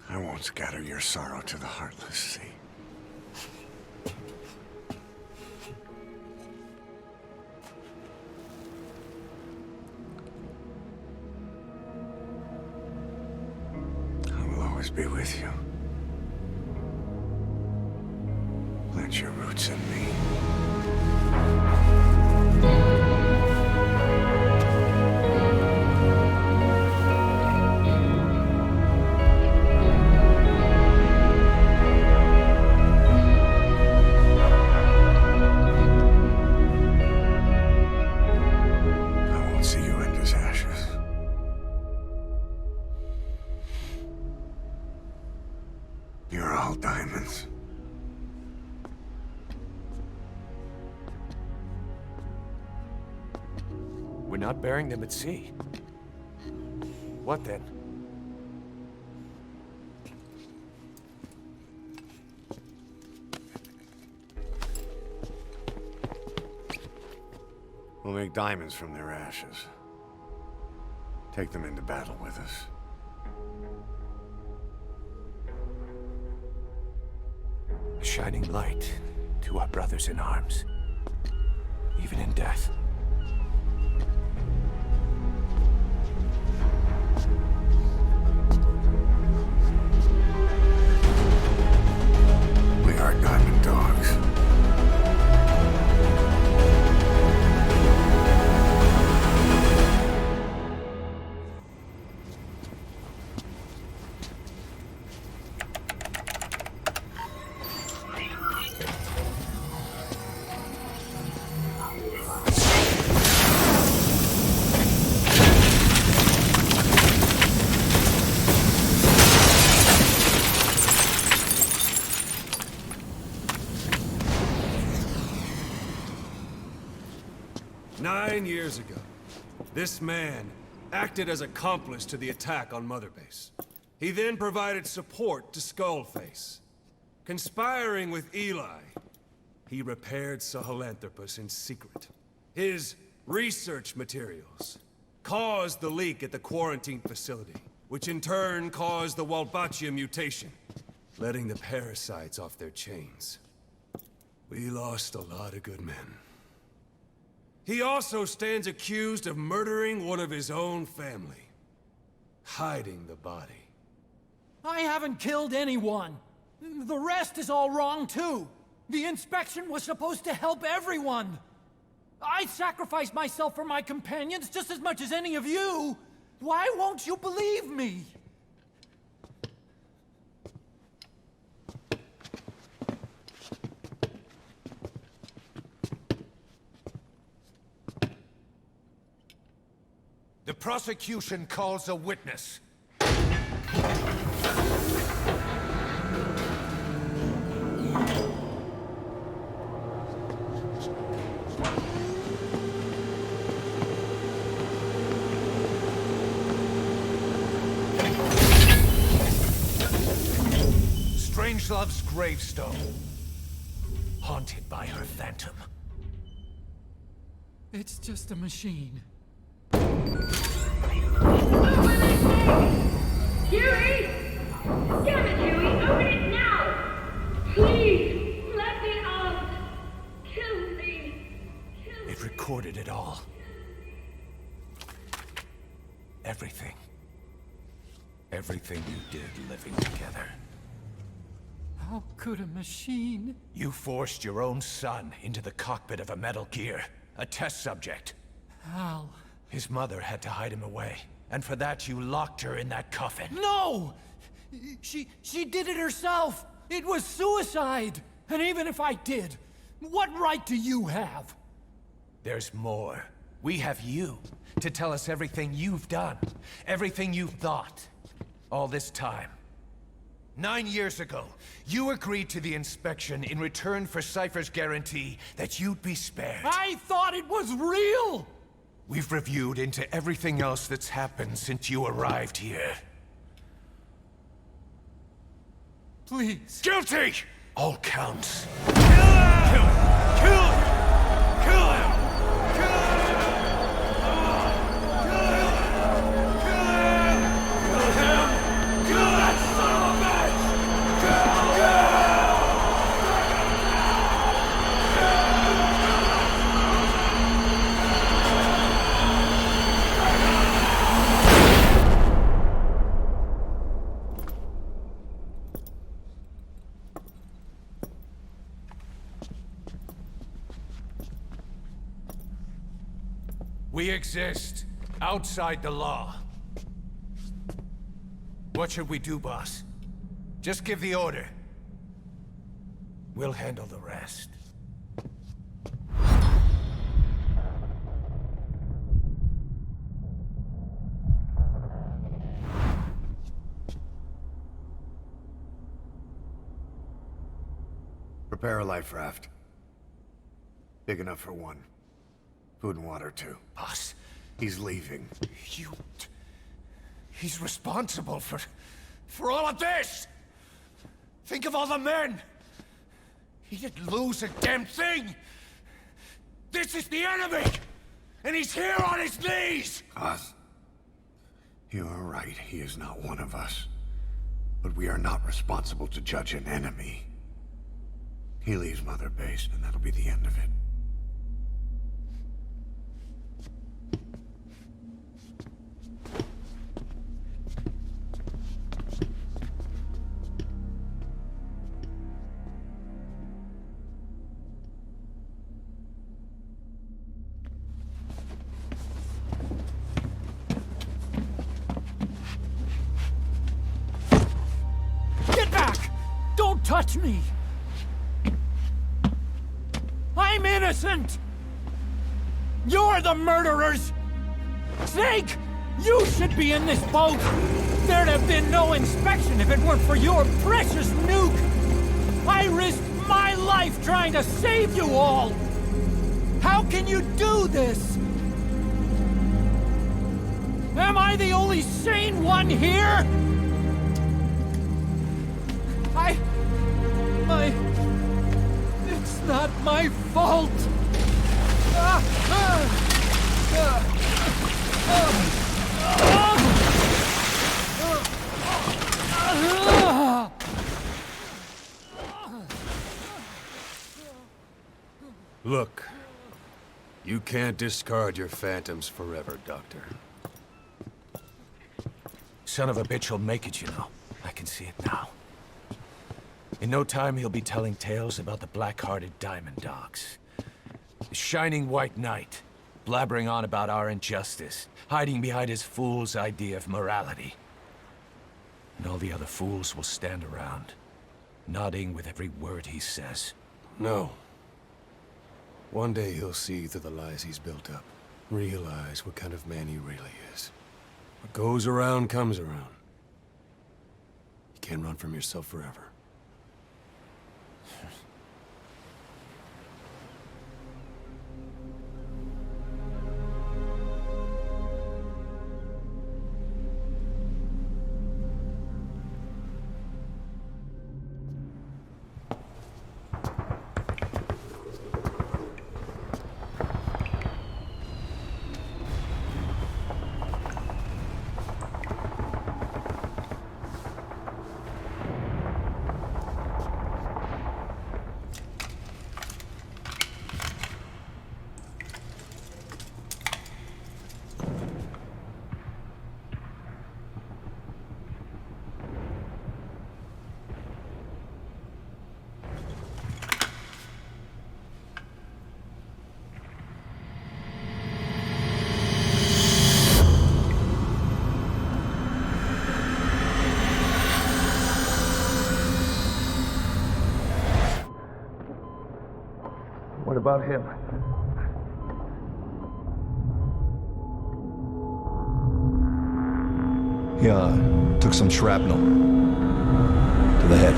I won't scatter your sorrow to the heartless sea. be with you. Plant your roots in me. I won't see you end as ashes. You're all diamonds. We're not burying them at sea. What then? We'll make diamonds from their ashes. Take them into battle with us. A shining light to our brothers in arms, even in death. We are diamond dogs. Years ago, this man acted as accomplice to the attack on Mother Base. He then provided support to Skullface. Conspiring with Eli, he repaired Sahelanthropus in secret. His research materials caused the leak at the quarantine facility, which in turn caused the Walbachia mutation, letting the parasites off their chains. We lost a lot of good men. He also stands accused of murdering one of his own family, hiding the body. I haven't killed anyone. The rest is all wrong, too. The inspection was supposed to help everyone. I sacrificed myself for my companions just as much as any of you. Why won't you believe me? The prosecution calls a witness. Strangelove's gravestone, haunted by her phantom. It's just a machine. Huey! Damn it, Huey! Open it now! Please! Let me out! Kill me! It recorded it all. Everything. Everything you did living together. How could a machine? You forced your own son into the cockpit of a Metal Gear, a test subject. How? His mother had to hide him away, and for that you locked her in that coffin. No! She did it herself! It was suicide! And even if I did, what right do you have? There's more. We have you, to tell us everything you've done, everything you've thought, all this time. 9 years ago, you agreed to the inspection in return for Cypher's guarantee that you'd be spared. I thought it was real! We've reviewed into everything else that's happened since you arrived here. Please. Guilty! All counts. Kill him! Kill him! Kill him! We exist outside the law. What should we do, boss? Just give the order. We'll handle the rest. Prepare a life raft. Big enough for one. Food and water, too. Boss. He's leaving. He's responsible for all of this! Think of all the men! He didn't lose a damn thing! This is the enemy! And he's here on his knees! Us? You are right, he is not one of us. But we are not responsible to judge an enemy. He leaves Mother Base, and that'll be the end of it. Get back! Don't touch me! I'm innocent! You're the murderers! Snake! You should be in this boat! There'd have been no inspection if it weren't for your precious nuke! I risked my life trying to save you all! How can you do this? Am I the only sane one here? It's not my fault! Look, you can't discard your phantoms forever, Doctor. Son of a bitch will make it, you know. I can see it now. In no time, he'll be telling tales about the black-hearted Diamond Dogs. The Shining White Knight, blabbering on about our injustice, hiding behind his fool's idea of morality. And all the other fools will stand around, nodding with every word he says. No. One day he'll see through the lies he's built up, realize what kind of man he really is. What goes around comes around. You can't run from yourself forever. What about him? Yeah, took some shrapnel. To the head.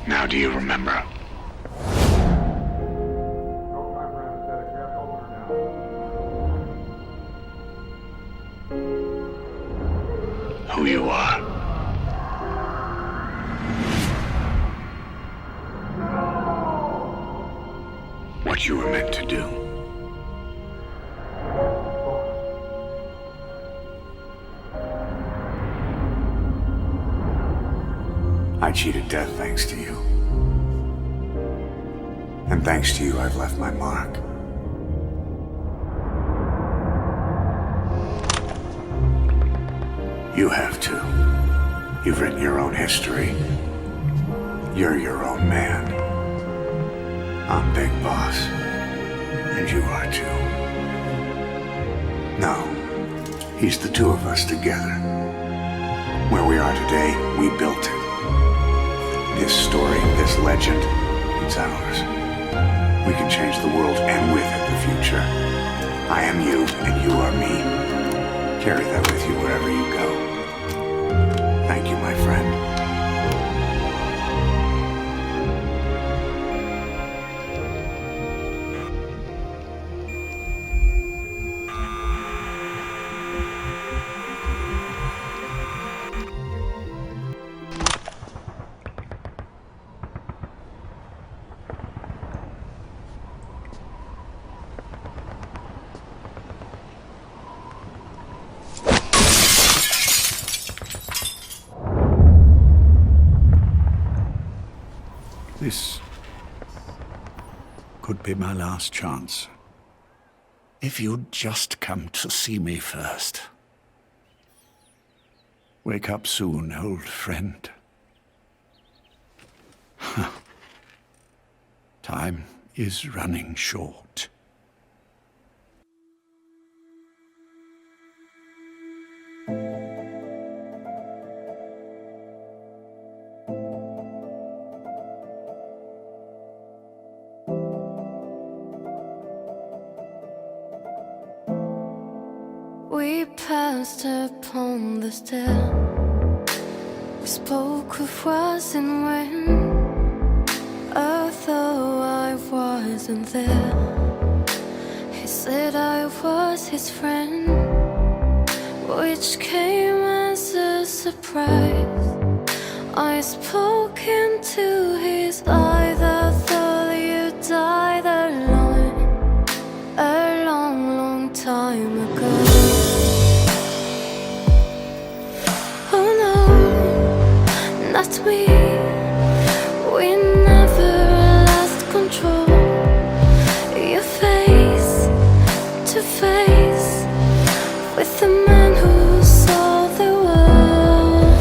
Now do you remember? Who you are? What you were meant to do. I cheated death thanks to you. And thanks to you, I've left my mark. You have too. You've written your own history. You're your own man. I'm Big Boss. And you are too. No. He's the two of us together. Where we are today, we built it. This story, this legend, it's ours. We can change the world and with it the future. I am you and you are me. Carry that with you wherever you go. Thank you, my friend. This could be my last chance. If you'd just come to see me first. Wake up soon, old friend. Time is running short. We passed upon the stair. We spoke of was and when, although I wasn't there. He said I was his friend, which came as a surprise. I spoke into his eye that thought you died alone, a long, long time ago. Not me, we never lost control. You're face to face with the man who saw the world.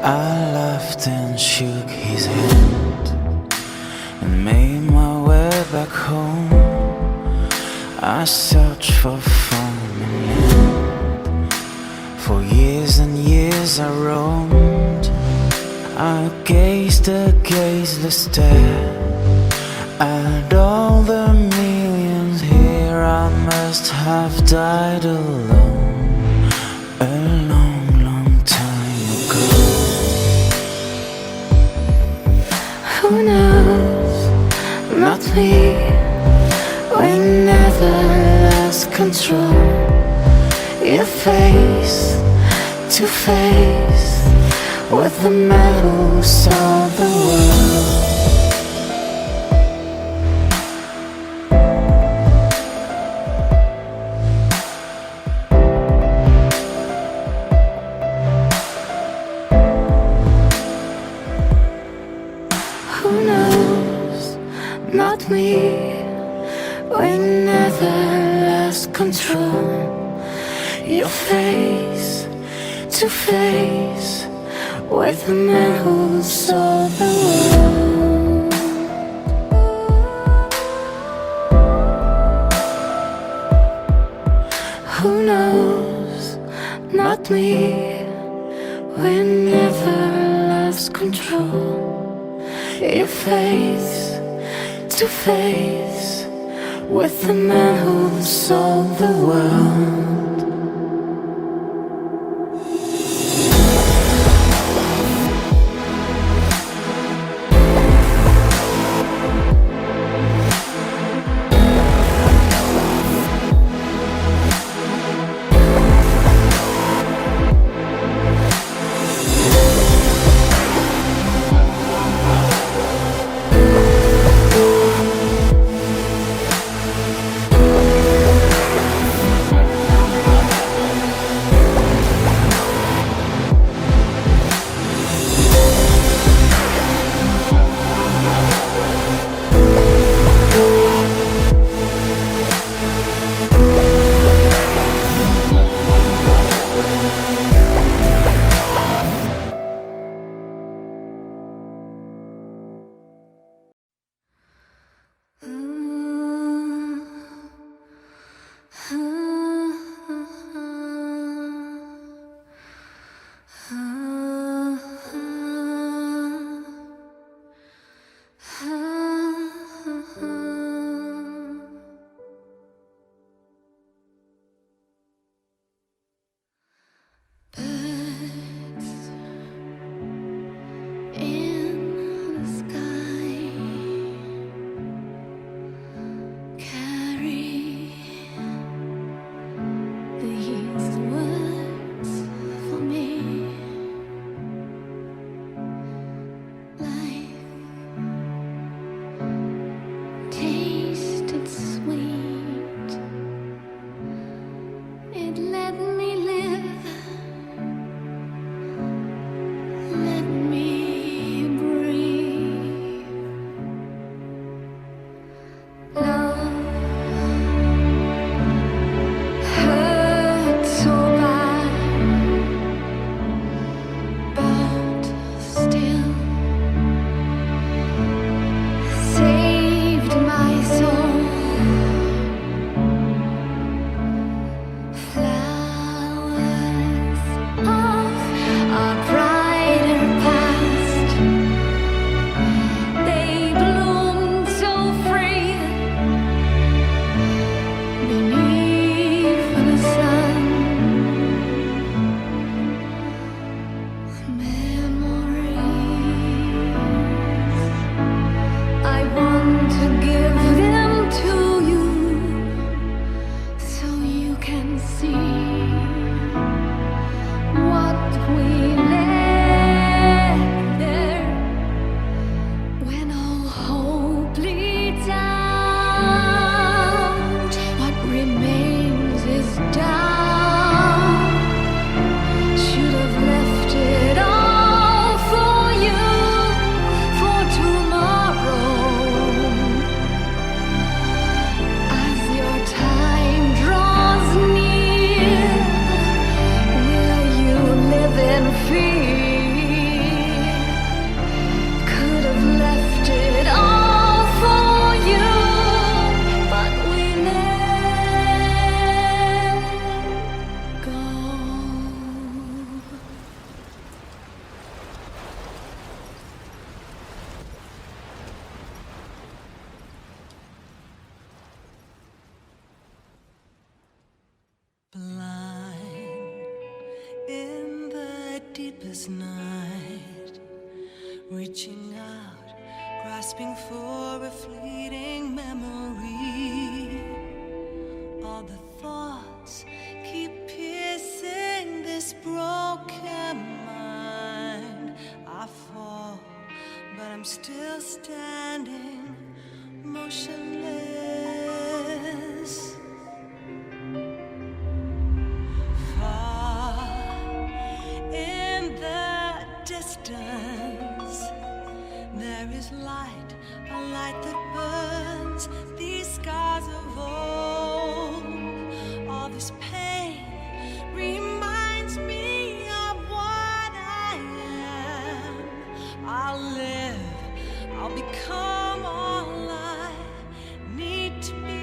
I laughed and shook his hand and made my way back home. I searched for fun and land. For years and years I roamed. I gazed a gazeless stare at all the millions here. I must have died alone, a long, long time ago. Who knows? Not me. We never lost control. You're face to face with the man who saw the world. Who knows? Not me. We never lost control. You're face to face with the man who saw the world. Who knows? Not me. We never lost control. You're face to face with the man who saw the world. this night, reaching out, grasping for a fleeting memory. All the thoughts keep piercing this broken mind. I fall, but I'm still standing, motionless. Far in the distance, there is light, a light that burns these scars of old. All this pain reminds me of what I am. I'll live, I'll become all I need to be.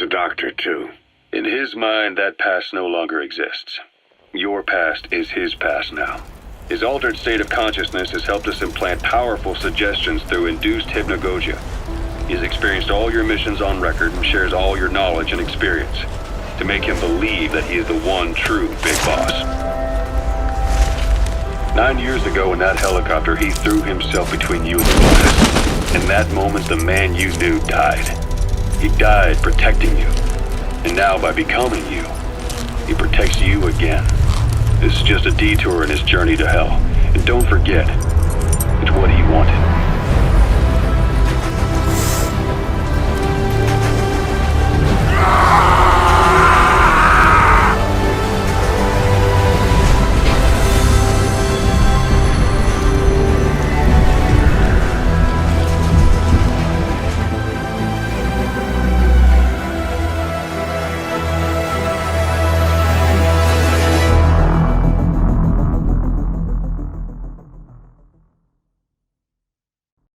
A doctor, too. In his mind, that past no longer exists. Your past is his past now. His altered state of consciousness has helped us implant powerful suggestions through induced hypnagogia. He has experienced all your missions on record and shares all your knowledge and experience to make him believe that he is the one true big boss. 9 years ago in that helicopter, he threw himself between you and the blast. In that moment, the man you knew died. He died protecting you, and now by becoming you, he protects you again. This is just a detour in his journey to hell, and don't forget, it's what he wanted.